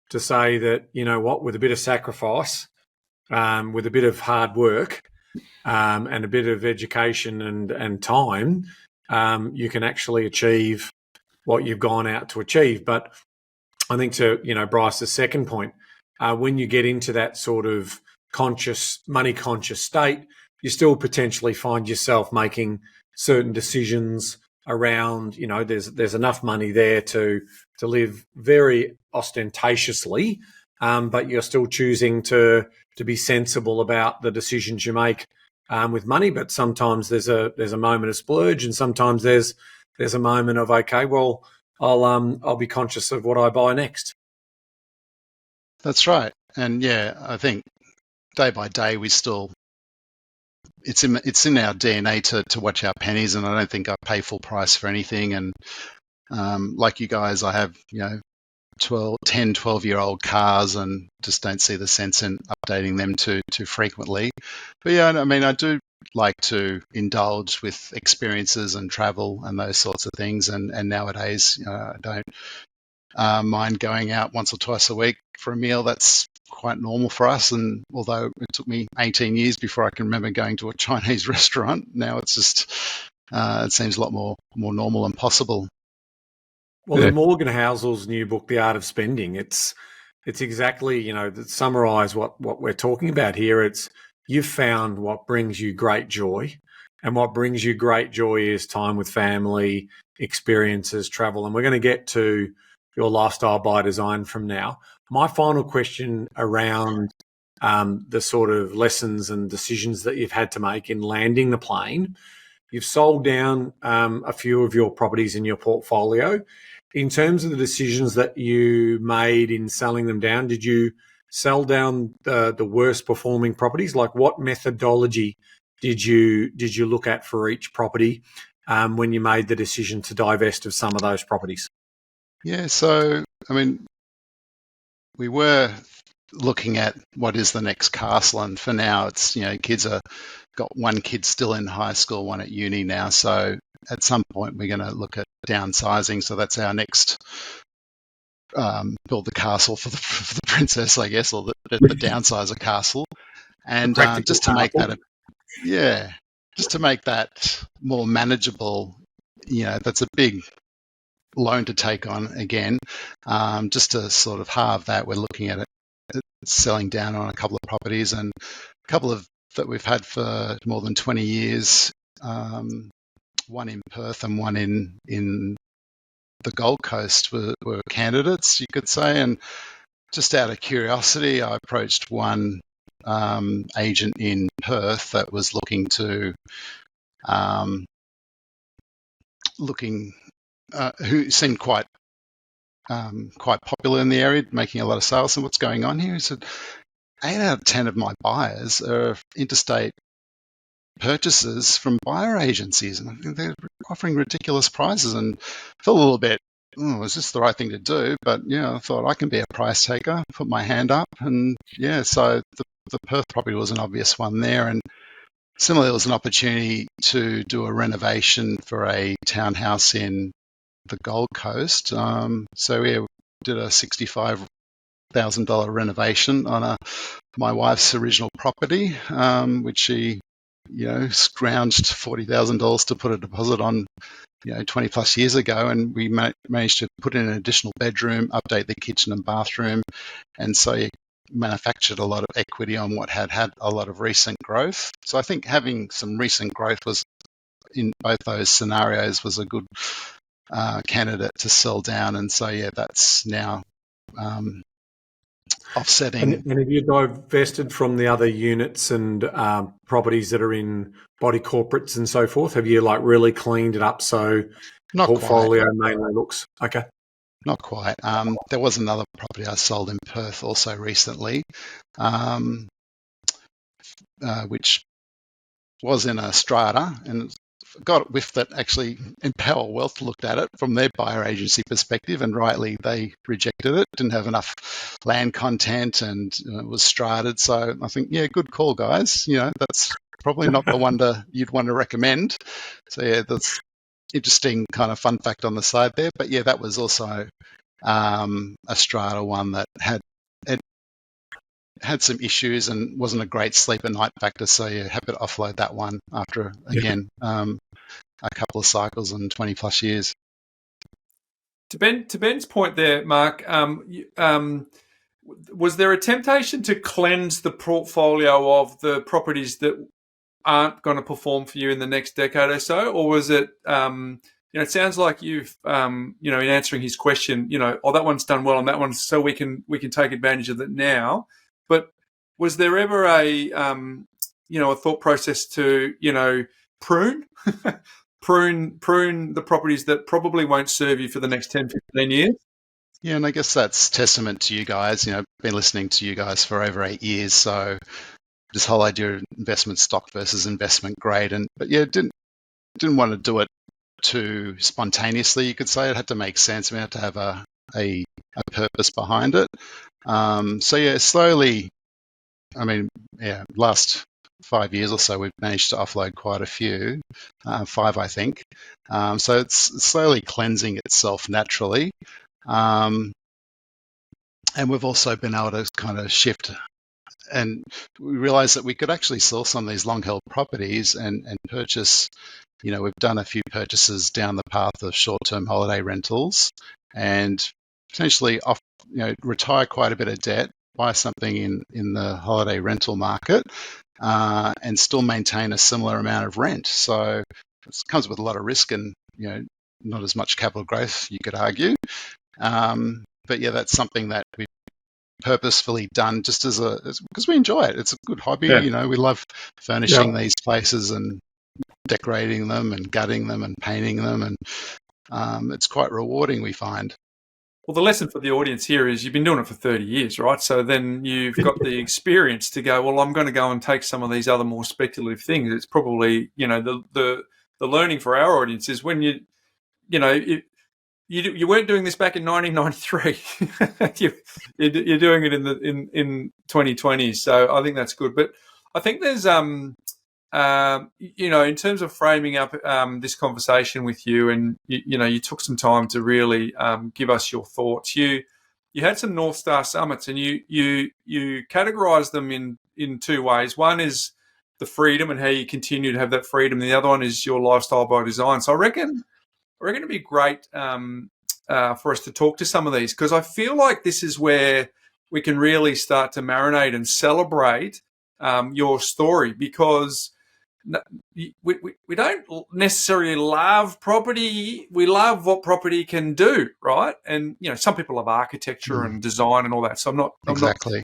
[SPEAKER 2] To say that, with a bit of sacrifice, with a bit of hard work, and a bit of education and time, you can actually achieve what you've gone out to achieve. But I think to, Bryce's second point, when you get into that sort of money conscious state, you still potentially find yourself making certain decisions around, there's enough money there to live very ostentatiously, but you're still choosing to be sensible about the decisions you make with money. But sometimes there's a moment of splurge, and sometimes there's a moment of, okay, well, I'll be conscious of what I buy next.
[SPEAKER 4] That's right. And yeah, I think day by day it's in our DNA to watch our pennies, and I don't think I pay full price for anything. And like you guys, I have 12-year-old cars and just don't see the sense in updating them too frequently. But yeah, I mean, I do like to indulge with experiences and travel and those sorts of things. And nowadays, I don't mind going out once or twice a week for a meal. That's quite normal for us. And although it took me 18 years before I can remember going to a Chinese restaurant, now it's just it seems a lot more normal and possible.
[SPEAKER 2] Well, the Morgan Housel's new book, The Art of Spending, it's exactly, to summarise what we're talking about here. It's you've found what brings you great joy, and what brings you great joy is time with family, experiences, travel. And we're going to get to your lifestyle by design from now. My final question around the sort of lessons and decisions that you've had to make in landing the plane. You've sold down a few of your properties in your portfolio. In terms of the decisions that you made in selling them down, did you sell down the worst performing properties? Like, what methodology did you look at for each property when you made the decision to divest of some of those properties?
[SPEAKER 4] Yeah, so, I mean, we were looking at what is the next castle, and for now it's, got one kid still in high school, one at uni now, so at some point we're going to look at downsizing. So that's our next build the castle for the princess, I guess, or the downsizer castle. And just to make that just to make that more manageable, that's a big loan to take on again. Just to sort of halve that, we're looking at it selling down on a couple of properties, and a couple of that we've had for more than 20 years, one in Perth and one in the Gold Coast were candidates, you could say. And just out of curiosity, I approached one agent in Perth that was looking to who seemed quite popular in the area, making a lot of sales. And what's going on here? He said, 8 out of 10 of my buyers are interstate purchases from buyer agencies, and I think they're offering ridiculous prices. And I felt a little bit, is this the right thing to do? But I thought I can be a price taker, put my hand up, and so the Perth property was an obvious one there. And similarly, there was an opportunity to do a renovation for a townhouse in the Gold Coast. So we did a $65,000 renovation on my wife's original property, which she, scrounged $40,000 to put a deposit on, 20 plus years ago. And we managed to put in an additional bedroom, update the kitchen and bathroom. And so you manufactured a lot of equity on what had a lot of recent growth. So I think having some recent growth was, in both those scenarios, was a good candidate to sell down. And so, that's now offsetting.
[SPEAKER 2] And have you divested from the other units and properties that are in body corporates and so forth? Have you really cleaned it up so
[SPEAKER 4] Not
[SPEAKER 2] portfolio
[SPEAKER 4] quite.
[SPEAKER 2] mainly looks okay?
[SPEAKER 4] Not quite. There was another property I sold in Perth also recently, which was in a strata, and got whiffed that actually Empower Wealth looked at it from their buyer agency perspective, and rightly they rejected it. Didn't have enough land content, and it was strated. So I think, good call, guys. That's probably not the one you'd want to recommend. So that's interesting kind of fun fact on the side there. But that was also a strata one that had some issues and wasn't a great sleep at night factor. So happy to offload that one after, again, a couple of cycles and 20 plus years.
[SPEAKER 1] To Ben's point there, Mark, was there a temptation to cleanse the portfolio of the properties that aren't going to perform for you in the next decade or so? Or was it, it sounds like you've, in answering his question, that one's done well and that one, so we can take advantage of it now. But was there ever a thought process to, prune the properties that probably won't serve you for the next 10, 15 years?
[SPEAKER 4] Yeah, and I guess that's testament to you guys. I've been listening to you guys for over 8 years. So this whole idea of investment stock versus investment grade, didn't want to do it too spontaneously, you could say. It had to make sense. We had to have a purpose behind it. Slowly, last 5 years or so, we've managed to offload quite a few, 5, I think. So it's slowly cleansing itself naturally. And we've also been able to kind of shift, and we realized that we could actually sell some of these long-held properties and purchase. We've done a few purchases down the path of short-term holiday rentals, and potentially retire quite a bit of debt, buy something in the holiday rental market and still maintain a similar amount of rent. So it comes with a lot of risk and, not as much capital growth, you could argue. But yeah, that's something that we've purposefully done just because we enjoy it. It's a good hobby.
[SPEAKER 2] Yeah.
[SPEAKER 4] We love furnishing these places and decorating them and gutting them and painting them. And it's quite rewarding, we find.
[SPEAKER 1] Well, the lesson for the audience here is you've been doing it for 30 years, right? So then you've got the experience to go, well, I'm going to go and take some of these other more speculative things. It's probably, the learning for our audience is when you weren't doing this back in 1993. You're doing it in 2020. So I think that's good. But I think there's in terms of framing up this conversation with you, and you took some time to really give us your thoughts. You had some North Star summits, and you categorised them in two ways. One is the freedom and how you continue to have that freedom. And the other one is your lifestyle by design. So I reckon it'd be great for us to talk to some of these, because I feel like this is where we can really start to marinate and celebrate your story, because we don't necessarily love property. We love what property can do, right? And some people love architecture and design and all that. So I'm not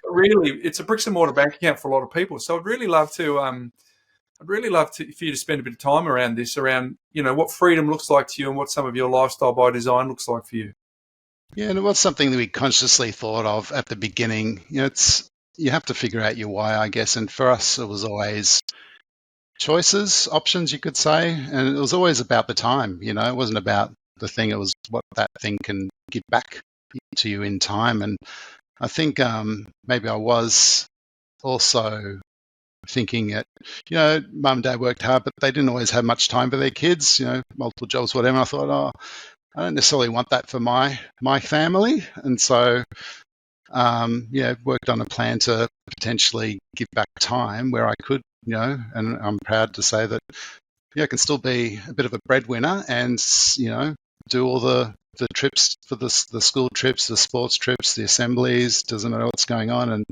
[SPEAKER 1] really. It's a bricks and mortar bank account for a lot of people. So I'd really love for you to spend a bit of time around this, around what freedom looks like to you and what some of your lifestyle by design looks like for you.
[SPEAKER 4] Yeah, and it was something that we consciously thought of at the beginning. You have to figure out your why, I guess. And for us, it was always choices, options, you could say. And it was always about the time. It wasn't about the thing. It was what that thing can give back to you in time. And I think maybe I was also thinking that, mum and dad worked hard, but they didn't always have much time for their kids, multiple jobs, whatever. And I thought, I don't necessarily want that for my family. And so, worked on a plan to potentially give back time where I could, and I'm proud to say that, I can still be a bit of a breadwinner and, do all the trips for the school trips, the sports trips, the assemblies, doesn't matter what's going on, and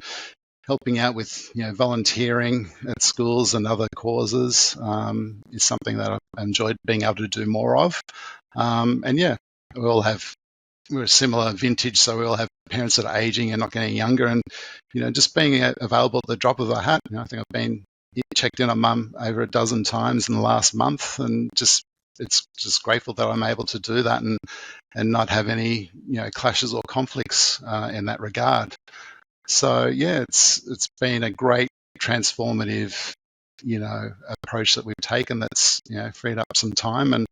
[SPEAKER 4] helping out with volunteering at schools and other causes is something that I've enjoyed being able to do more of. We're a similar vintage, so we all have parents that are aging and not getting younger, and just being available at the drop of a hat. I think I've been checked in on mum over a dozen times in the last month, and it's just grateful that I'm able to do that and not have any clashes or conflicts in that regard. So it's been a great transformative approach that we've taken that's freed up some time and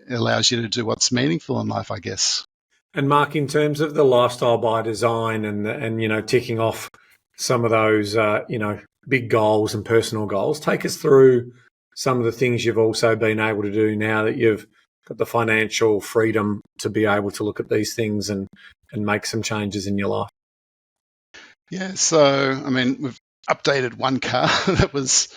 [SPEAKER 4] it allows you to do what's meaningful in life, I guess.
[SPEAKER 2] And Mark, in terms of the lifestyle by design and ticking off some of those big goals and personal goals, take us through some of the things you've also been able to do now that you've got the financial freedom to be able to look at these things and make some changes in your life. Yeah,
[SPEAKER 4] so we've updated one car that was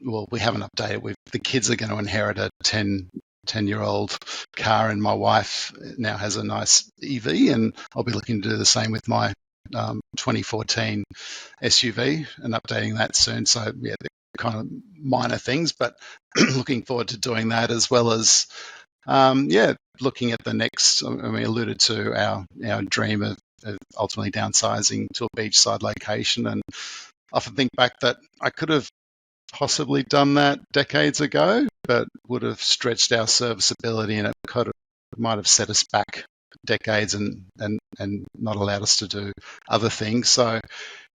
[SPEAKER 4] we haven't updated. The kids are going to inherit a 10-year-old car, and my wife now has a nice EV, and I'll be looking to do the same with my 2014 SUV and updating that soon. So they're kind of minor things, but looking forward to doing that, as well as looking at the next. We alluded to our dream of ultimately downsizing to a beachside location, and I often think back that I could have possibly done that decades ago, but would have stretched our serviceability, and it might have set us back decades and not allowed us to do other things. So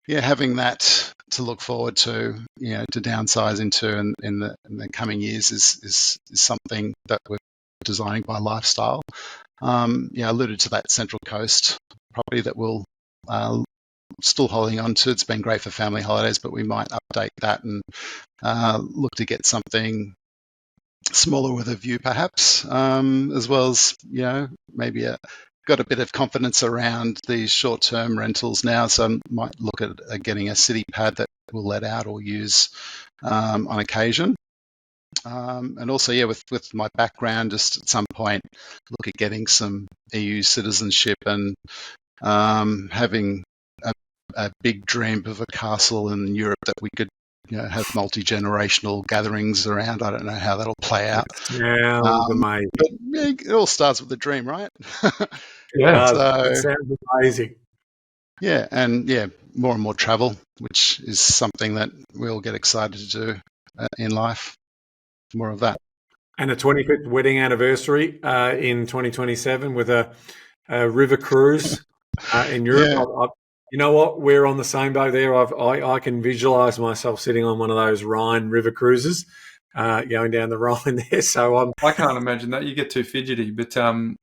[SPEAKER 4] having that to look forward to, to downsize into in the coming years is something that we're designing by lifestyle. I alluded to that Central Coast property that we'll still holding on to. It's been great for family holidays, but we might update that and look to get something smaller with a view, perhaps, as well as maybe got a bit of confidence around these short-term rentals now, so might look at getting a city pad that we'll let out or use on occasion. And also, with my background, just at some point look at getting some EU citizenship and having a big dream of a castle in Europe that we could have multi-generational gatherings around. I don't know how that'll play out.
[SPEAKER 2] Sounds amazing.
[SPEAKER 4] But it all starts with a dream, right?
[SPEAKER 2] Yeah, it sounds amazing.
[SPEAKER 4] Yeah, and more and more travel, which is something that we all get excited to do in life. More of that.
[SPEAKER 2] And a 25th wedding anniversary in 2027 with a river cruise in Europe.
[SPEAKER 4] Yeah.
[SPEAKER 2] You know what? We're on the same boat there. I can visualise myself sitting on one of those Rhine river cruises, going down the Rhine there. So
[SPEAKER 1] I can't imagine that. You get too fidgety, but I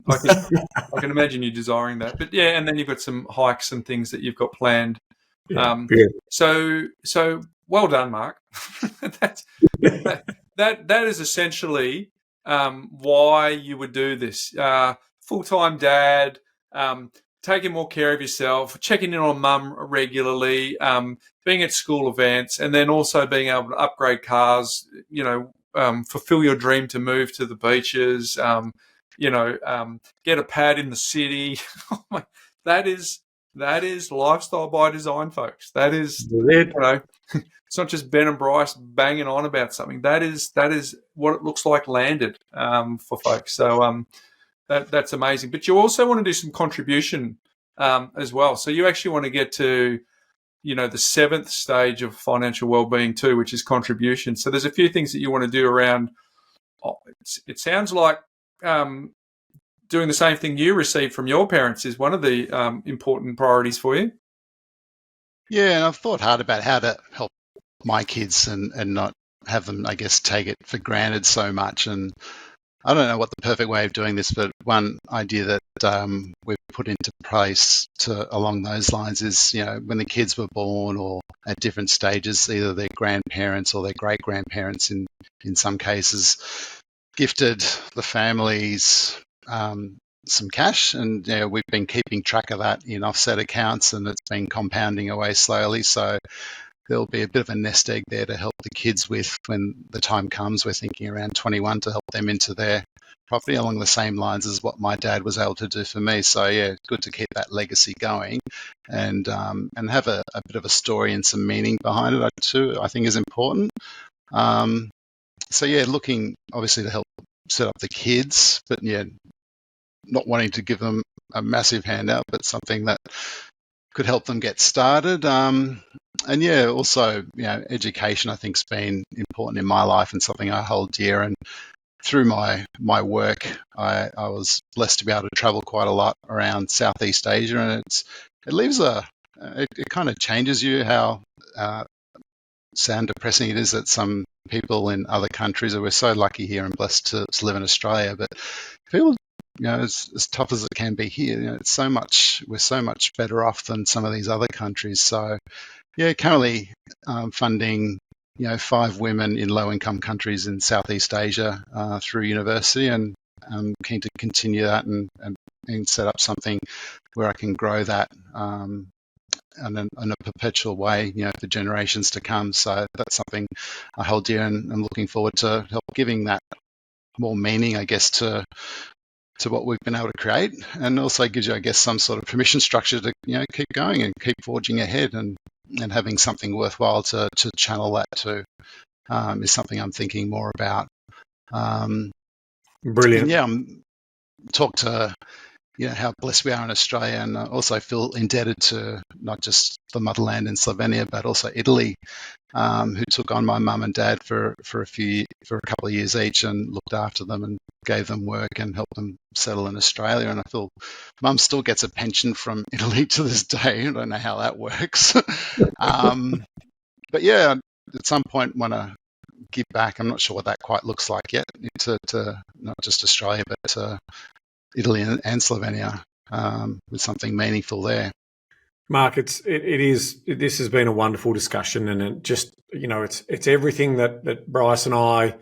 [SPEAKER 1] can imagine you desiring that. But yeah, and then you've got some hikes and things that you've got planned. So well done, Mark. That is essentially why you would do this. Full-time dad, taking more care of yourself, checking in on mum regularly, being at school events, and then also being able to upgrade cars, fulfill your dream to move to the beaches, get a pad in the city. That is lifestyle by design, folks. That is, it's not just Ben and Bryce banging on about something. That is what it looks like landed for folks. So that's amazing. But you also want to do some contribution as well. So you actually want to get to, the seventh stage of financial well-being too, which is contribution. So there's a few things that you want to do around. It sounds like doing the same thing you received from your parents is one of the important priorities for you.
[SPEAKER 4] Yeah, and I've thought hard about how to help my kids and not have them, I guess, take it for granted so much. And I don't know what the perfect way of doing this, but one idea that we've put into place along those lines is, when the kids were born or at different stages, either their grandparents or their great-grandparents in some cases gifted the families some cash, and we've been keeping track of that in offset accounts, and it's been compounding away slowly. So there'll be a bit of a nest egg there to help the kids with when the time comes. We're thinking around 21 to help them into their property along the same lines as what my dad was able to do for me. So good to keep that legacy going and have a bit of a story and some meaning behind it too, I think is important. Looking obviously to help set up the kids, but not wanting to give them a massive handout, but something that could help them get started. Also, education I think's been important in my life and something I hold dear. And through my work, I was blessed to be able to travel quite a lot around Southeast Asia, and it leaves it kind of changes you how sad depressing it is that some people in other countries, we're so lucky here and blessed to live in Australia, but people, as tough as it can be here, we're so much better off than some of these other countries. So currently funding 5 women in low-income countries in Southeast Asia through university, and I'm keen to continue that and set up something where I can grow that in a perpetual way, for generations to come. So that's something I hold dear, and I'm looking forward to help giving that more meaning, I guess, to what we've been able to create, and also gives you, I guess, some sort of permission structure to keep going and keep forging ahead, and having something worthwhile to channel that to is something I'm thinking more about.
[SPEAKER 2] Brilliant.
[SPEAKER 4] And talk to how blessed we are in Australia, and also feel indebted to not just the motherland in Slovenia, but also Italy, who took on my mum and dad for a couple of years each and looked after them and gave them work and helped them settle in Australia. And I feel mum still gets a pension from Italy to this day. I don't know how that works. But at some point want to give back. I'm not sure what that quite looks like yet, to not just Australia, but to Italy and Slovenia, with something meaningful there.
[SPEAKER 2] Mark, this has been a wonderful discussion, and it just, it's everything that Bryce and I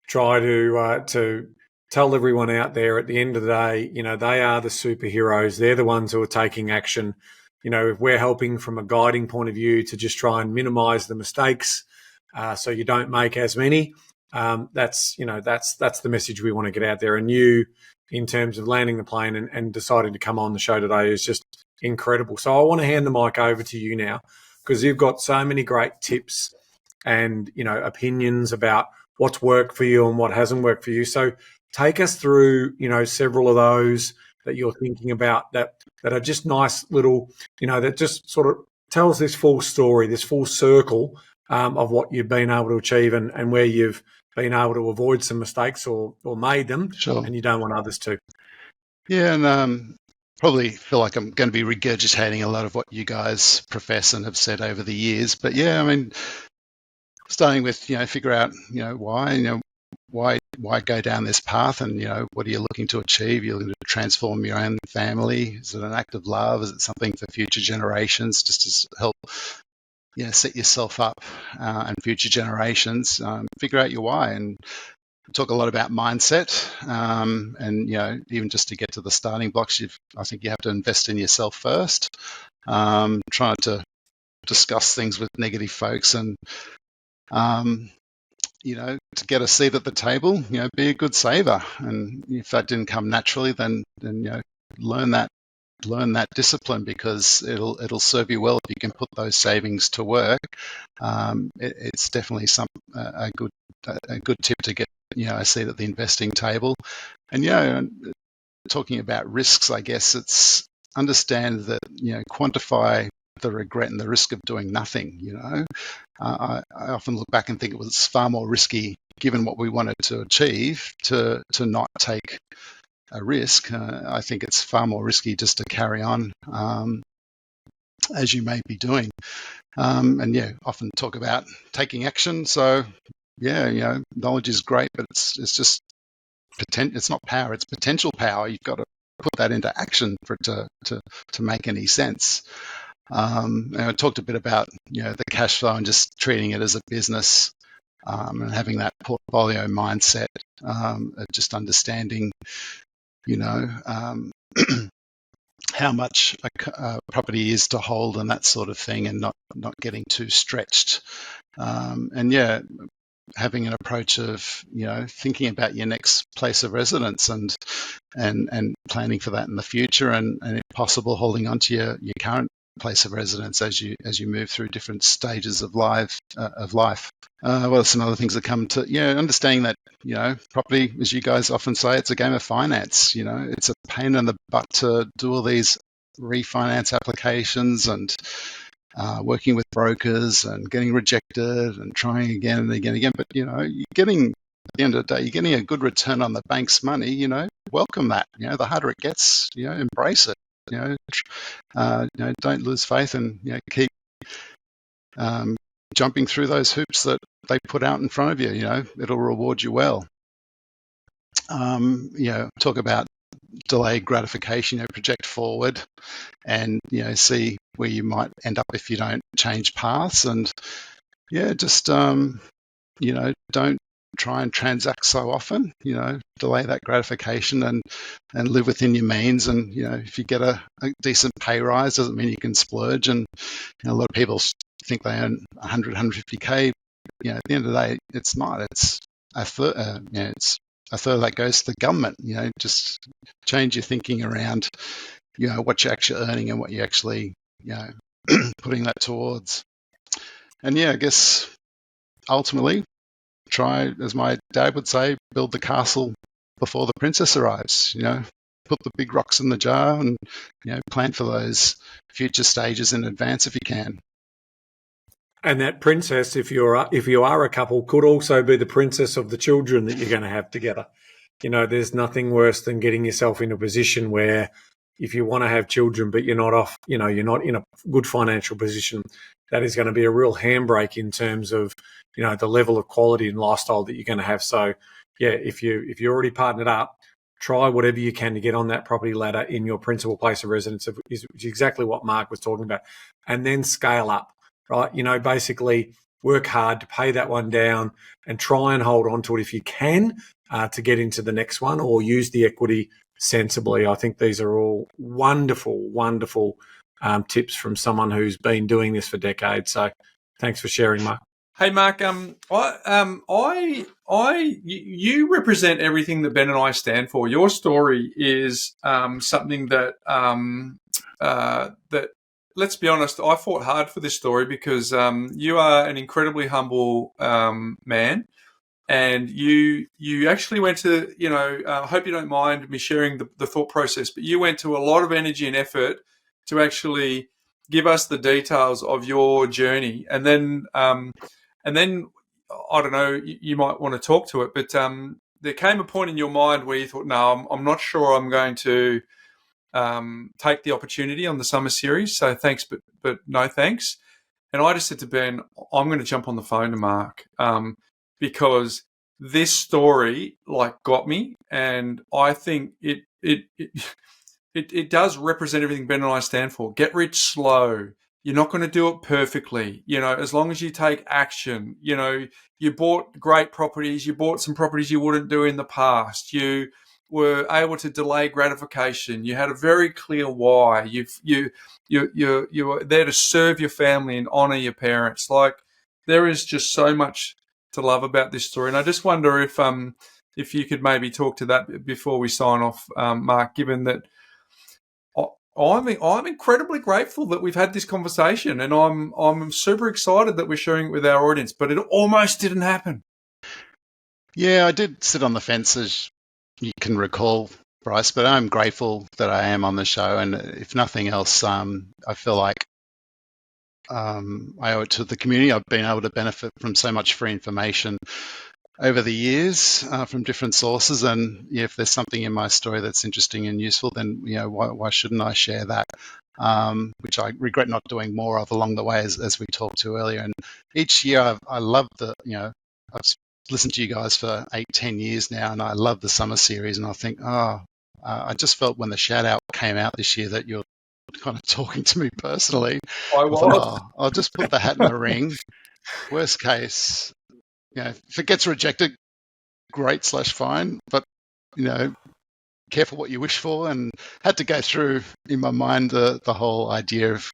[SPEAKER 2] try to tell everyone out there. At the end of the day, they are the superheroes. They're the ones who are taking action. If we're helping from a guiding point of view to just try and minimise the mistakes, so you don't make as many, that's the message we want to get out there. And you, in terms of landing the plane and deciding to come on the show today, is just incredible. So I want to hand the mic over to you now, because you've got so many great tips and, opinions about what's worked for you and what hasn't worked for you. So take us through, several of those that you're thinking about that are just nice little, that just sort of tells this full story, this full circle of what you've been able to achieve and where you've been able to avoid some mistakes or made them,
[SPEAKER 4] Sure.
[SPEAKER 2] And you don't want others to.
[SPEAKER 4] Yeah, and probably feel like I'm going to be regurgitating a lot of what you guys profess and have said over the years. But yeah, I mean, starting with, figure out, why go down this path, and, what are you looking to achieve? You're looking to transform your own family. Is it an act of love? Is it something for future generations, just to help, set yourself up and future generations? Figure out your why, and talk a lot about mindset, and even just to get to the starting blocks, I think you have to invest in yourself first. Trying to discuss things with negative folks, and to get a seat at the table, be a good saver. And if that didn't come naturally, then learn that discipline, because it'll serve you well if you can put those savings to work. It's definitely a good tip to get a seat at the investing table. And talking about risks, I guess it's understand that quantify the regret and the risk of doing nothing. I often look back and think it was far more risky, given what we wanted to achieve, to not take a risk. I think it's far more risky just to carry on as you may be doing. And often talk about taking action. So knowledge is great, but it's just it's not power, it's potential power. You've got to put that into action for it to make any sense. And I talked a bit about the cash flow and just treating it as a business, and having that portfolio mindset, just understanding how much a property is to hold and that sort of thing, and not getting too stretched. Having an approach of thinking about your next place of residence and planning for that in the future, and if possible holding on to your current place of residence as you move through different stages of life. Well, some other things that come to understanding that property, as you guys often say, it's a game of finance. It's a pain in the butt to do all these refinance applications and working with brokers and getting rejected and trying again and again. But you're getting, at the end of the day, you're getting a good return on the bank's money. Welcome that. The harder it gets, embrace it. Don't lose faith, and keep jumping through those hoops that they put out in front of you. It'll reward you well. Talk about delayed gratification. Project forward, and see where you might end up if you don't change paths. And just don't try and transact so often. Delay that gratification and live within your means. And if you get a decent pay rise, doesn't mean you can splurge. And a lot of people think they earn 100, 150k. At the end of the day, it's not. It's a third. It's a third that goes to the government. Just change your thinking around what you're actually earning and what you're actually putting that towards. And I guess ultimately, try, as my dad would say, build the castle before the princess arrives. Put the big rocks in the jar, and plan for those future stages in advance if you can.
[SPEAKER 2] And that princess, if you are a couple, could also be the princess of the children that you're going to have together. There's nothing worse than getting yourself in a position where, if you want to have children but you're not you're not in a good financial position, that is going to be a real handbrake in terms of the level of quality and lifestyle that you're going to have. So if you're already partnered up, try whatever you can to get on that property ladder in your principal place of residence, which is exactly what Mark was talking about, and then scale up. Right, basically work hard to pay that one down and try and hold on to it if you can to get into the next one, or use the equity sensibly. I think these are all wonderful, wonderful tips from someone who's been doing this for decades. So thanks for sharing, Mark.
[SPEAKER 1] Hey, Mark, you represent everything that Ben and I stand for. Your story is something that that, let's be honest, I fought hard for this story because you are an incredibly humble man. And you actually went to, I hope you don't mind me sharing the thought process, but you went to a lot of energy and effort to actually give us the details of your journey. And then I don't know, you might want to talk to it, but there came a point in your mind where you thought, no, I'm not sure I'm going to take the opportunity on the summer series. So thanks, but no thanks. And I just said to Ben, I'm going to jump on the phone to Mark. Because this story got me, and I think it does represent everything Ben and I stand for. Get rich slow. You're not going to do it perfectly, as long as you take action. You bought great properties, you bought some properties you wouldn't do in the past. You were able to delay gratification. You had a very clear why. You were there to serve your family and honor your parents. There is just so much to love about this story, and I just wonder if you could maybe talk to that before we sign off, Mark. Given that I'm incredibly grateful that we've had this conversation, and I'm super excited that we're sharing it with our audience. But it almost didn't happen.
[SPEAKER 4] Yeah, I did sit on the fence, as you can recall, Bryce. But I'm grateful that I am on the show, and if nothing else, I feel like I owe it to the community. I've been able to benefit from so much free information over the years from different sources. And if there's something in my story that's interesting and useful, then why shouldn't I share that? Which I regret not doing more of along the way, as we talked to earlier. And each year, I love I've listened to you guys for 8-10 years now, and I love the summer series. And I think, I just felt when the shout out came out this year that you're kind of talking to me personally. I thought, I'll just put the hat in the ring. Worst case, if it gets rejected, great / fine. But careful what you wish for, and had to go through in my mind the whole idea of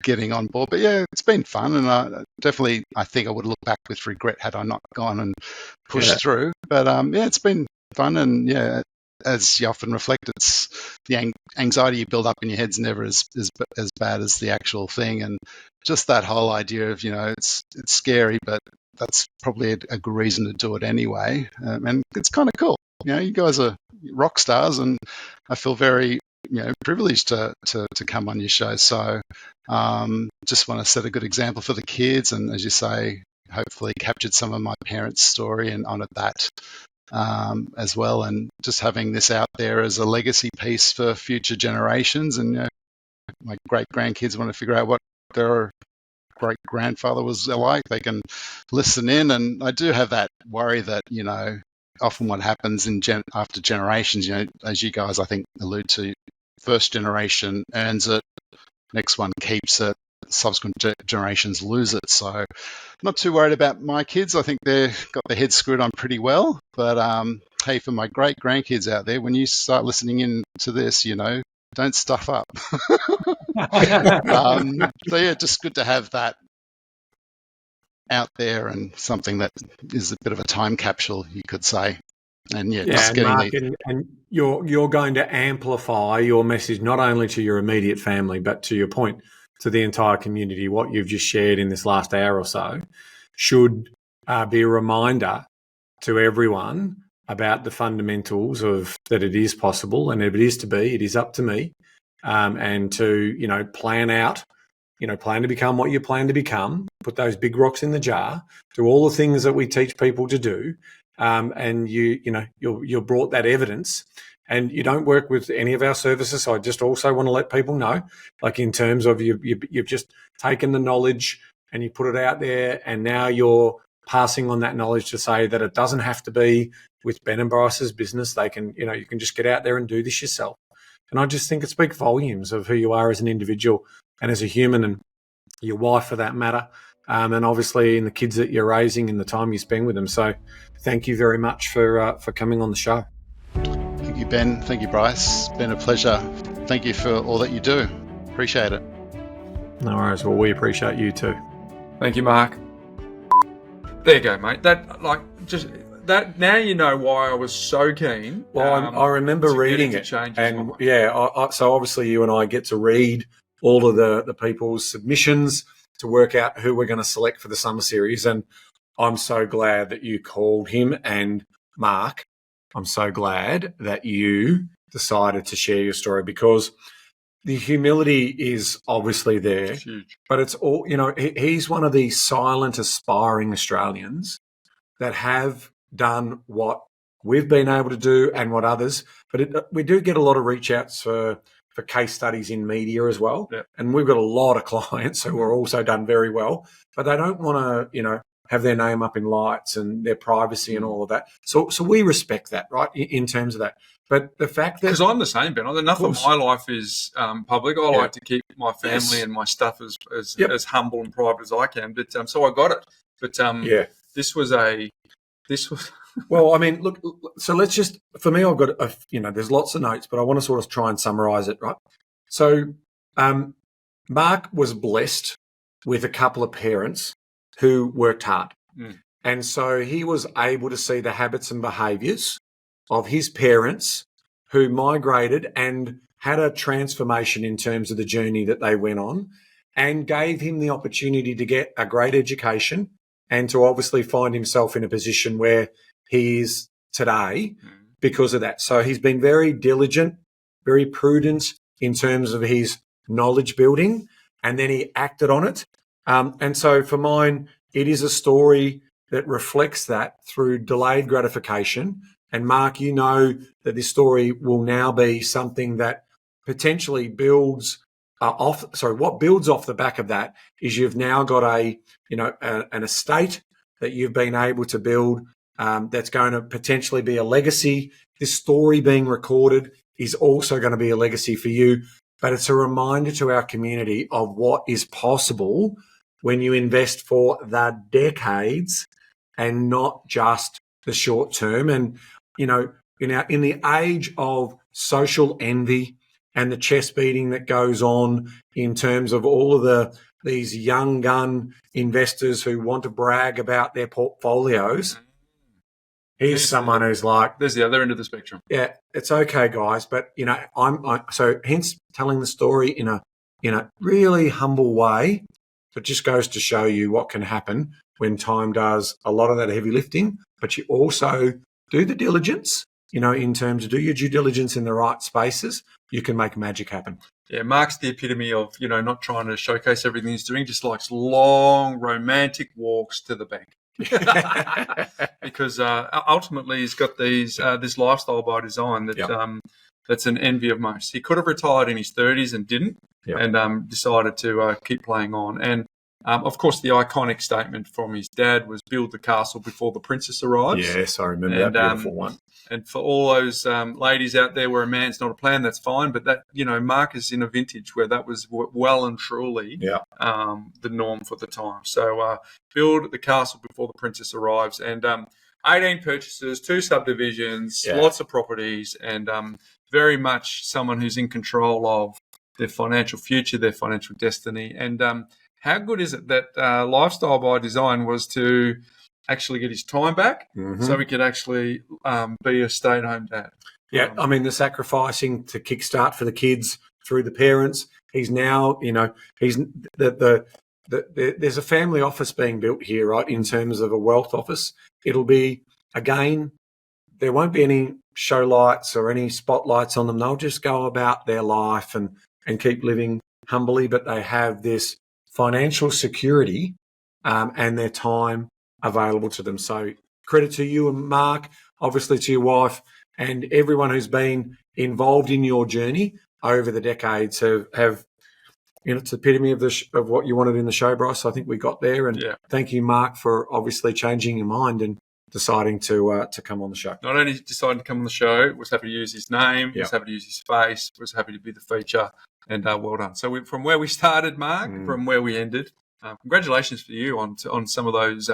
[SPEAKER 4] getting on board. But yeah, it's been fun, and I think I would look back with regret had I not gone and pushed through. But it's been fun, and as you often reflect, it's the anxiety you build up in your head's never as bad as the actual thing. And just that whole idea of, it's scary, but that's probably a good reason to do it anyway. And it's kind of cool. You guys are rock stars, and I feel very, privileged to come on your show. So just want to set a good example for the kids. And as you say, hopefully captured some of my parents' story and honoured that as well, and just having this out there as a legacy piece for future generations. And my great grandkids want to figure out what their great grandfather was like, they can listen in. And I do have that worry that often what happens after generations, as you guys I think allude to, first generation earns it, next one keeps it, subsequent generations lose it. So not too worried about my kids. I think they've got their heads screwed on pretty well. But hey, for my great grandkids out there, when you start listening in to this, don't stuff up. So yeah, just good to have that out there, and something that is a bit of a time capsule, you could say. And just getting
[SPEAKER 2] Mark, and you're going to amplify your message not only to your immediate family, but to your point, to the entire community. What you've just shared in this last hour or so should be a reminder to everyone about the fundamentals of that it is possible, and if it is to be, it is up to me, and to plan out, plan to become what you plan to become. Put those big rocks in the jar. Do all the things that we teach people to do, and you're brought that evidence. And you don't work with any of our services. So I just also want to let people know, in terms of you've just taken the knowledge and you put it out there, and now you're passing on that knowledge to say that it doesn't have to be with Ben and Bryce's business. They can, you can just get out there and do this yourself. And I just think it speaks volumes of who you are as an individual and as a human, and your wife for that matter, and obviously in the kids that you're raising and the time you spend with them. So thank you very much for coming on the show.
[SPEAKER 4] Thank you, Ben. Thank you, Bryce. It's been a pleasure. Thank you for all that you do. Appreciate it.
[SPEAKER 2] No worries. Well, we appreciate you too.
[SPEAKER 1] Thank you, Mark. There you go, mate. That that now you know why I was so keen.
[SPEAKER 2] Well, I remember reading it, and so obviously you and I get to read all of the people's submissions to work out who we're going to select for the summer series, and I'm so glad that you called him. And Mark, I'm so glad that you decided to share your story, because the humility is obviously there, but it's all, he's one of the silent, aspiring Australians that have done what we've been able to do and what others, but we do get a lot of reach outs for case studies in media as well.
[SPEAKER 1] Yep.
[SPEAKER 2] And we've got a lot of clients who are also done very well, but they don't want to, have their name up in lights and their privacy and all of that. So we respect that, right, in terms of that. But the fact that...
[SPEAKER 1] Because I'm the same, Ben. Enough of my life is public. I like to keep my family and my stuff as humble and private as I can. But so I got it. But this was...
[SPEAKER 2] Well, I mean, look, so let's just... For me, I've got, there's lots of notes, but I want to sort of try and summarise it, right? So Mark was blessed with a couple of parents who worked hard. And so he was able to see the habits and behaviours of his parents who migrated and had a transformation in terms of the journey that they went on, and gave him the opportunity to get a great education and to obviously find himself in a position where he is today because of that. So he's been very diligent, very prudent in terms of his knowledge building, and then he acted on it. And so for mine, it is a story that reflects that through delayed gratification. And Mark, you know that this story will now be something that potentially builds what builds off the back of that is you've now got an estate that you've been able to build that's going to potentially be a legacy. This story being recorded is also going to be a legacy for you, but it's a reminder to our community of what is possible when you invest for the decades and not just the short term. And, in the age of social envy and the chest beating that goes on in terms of all of these young gun investors who want to brag about their portfolios, here's someone who's like...
[SPEAKER 1] There's the other end of the spectrum.
[SPEAKER 2] Yeah, it's okay, guys, but, so hence telling the story in a really humble way. It just goes to show you what can happen when time does a lot of that heavy lifting, but you also do the diligence, in terms of do your due diligence in the right spaces, you can make magic happen.
[SPEAKER 1] Yeah, Mark's the epitome of, not trying to showcase everything he's doing, just likes long, romantic walks to the bank. Because ultimately he's got this lifestyle by design that that's an envy of most. He could have retired in his 30s and didn't, and decided to keep playing on. And of course, the iconic statement from his dad was, "Build the castle before the princess arrives."
[SPEAKER 2] Yes, I remember that beautiful one.
[SPEAKER 1] And for all those ladies out there where a man's not a plan, that's fine. But that, Mark is in a vintage where that was well and truly the norm for the time. So build the castle before the princess arrives. And 18 purchases, 2 subdivisions, lots of properties, and very much someone who's in control of their financial future, their financial destiny. And how good is it that lifestyle by design was to actually get his time back so he could actually be a stay-at-home dad?
[SPEAKER 2] Yeah, I mean, the sacrificing to kickstart for the kids through the parents. He's now, he's there's a family office being built here, right, in terms of a wealth office. It'll be, again, there won't be any show lights or any spotlights on them. They'll just go about their life and keep living humbly, but they have this financial security and their time available to them. So credit to you and Mark, obviously to your wife, and everyone who's been involved in your journey over the decades have it's the epitome of what you wanted in the show, Bryce. I think we got there, and thank you, Mark, for obviously changing your mind and deciding to come on the show.
[SPEAKER 1] Not only decided to come on the show, was happy to use his name, was happy to use his face, was happy to be the feature, and well done. So from where we started, Mark, from where we ended, congratulations for you on some of those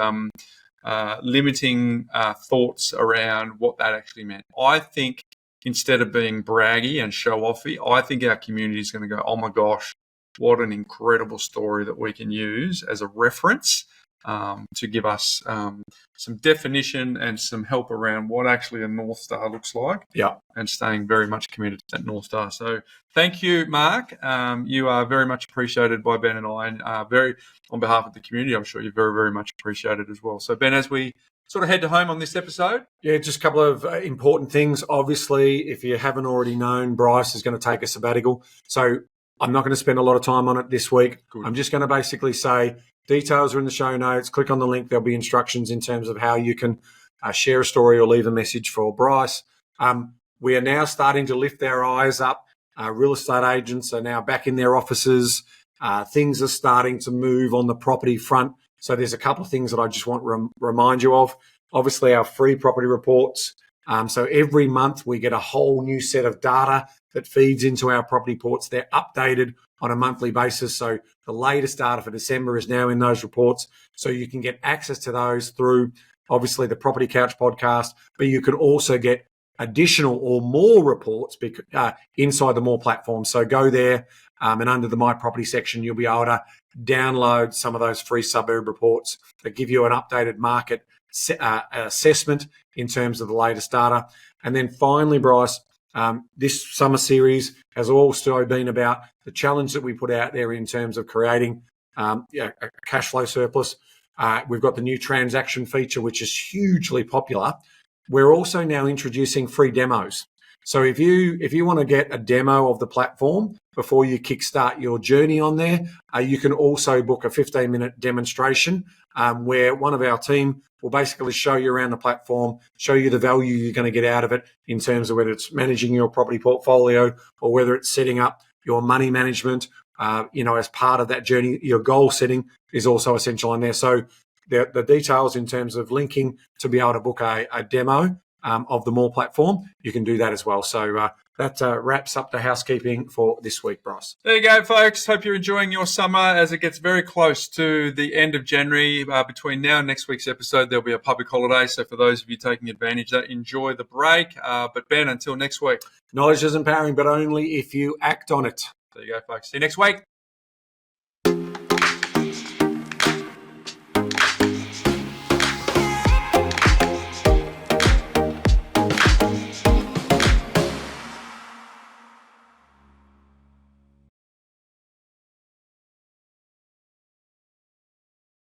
[SPEAKER 1] limiting thoughts around what that actually meant. I think instead of being braggy and show-offy, I think our community is going to go, oh my gosh, what an incredible story that we can use as a reference to give us some definition and some help around what actually a North Star looks like.
[SPEAKER 2] Yeah.
[SPEAKER 1] And staying very much committed to that North Star. So thank you, Mark. You are very much appreciated by Ben and I, and on behalf of the community, I'm sure you're very, very much appreciated as well. So Ben, as we sort of head to home on this episode.
[SPEAKER 2] Yeah, just a couple of important things. Obviously, if you haven't already known, Bryce is going to take a sabbatical. So I'm not going to spend a lot of time on it this week. Good. I'm just going to basically say details are in the show notes. Click on the link. There'll be instructions in terms of how you can share a story or leave a message for Bryce. We are now starting to lift our eyes up. Real estate agents are now back in their offices. Things are starting to move on the property front. So there's a couple of things that I just want to remind you of. Obviously, our free property reports. So every month we get a whole new set of data that feeds into our property reports. They're updated on a monthly basis. So the latest data for December is now in those reports. So you can get access to those through, obviously, the Property Couch podcast, but you can also get additional or more reports inside the More platform. So go there and under the My Property section, you'll be able to download some of those free suburb reports that give you an updated market assessment in terms of the latest data. And then finally, Bryce, this summer series has also been about the challenge that we put out there in terms of creating a cash flow surplus. We've got the new transaction feature, which is hugely popular. We're also now introducing free demos. So if you want to get a demo of the platform before you kickstart your journey on there, you can also book a 15-minute demonstration where one of our team will basically show you around the platform, show you the value you're going to get out of it in terms of whether it's managing your property portfolio or whether it's setting up your money management. As part of that journey, your goal setting is also essential in there. So the details in terms of linking to be able to book a demo of the More platform, you can do that as well. So that wraps up the housekeeping for this week, Bryce.
[SPEAKER 1] There you go, folks. Hope you're enjoying your summer as it gets very close to the end of January. Between now and next week's episode, there'll be a public holiday. So for those of you taking advantage of that, enjoy the break. But Ben, until next week.
[SPEAKER 2] Knowledge is empowering, but only if you act on it.
[SPEAKER 1] There you go, folks. See you next week.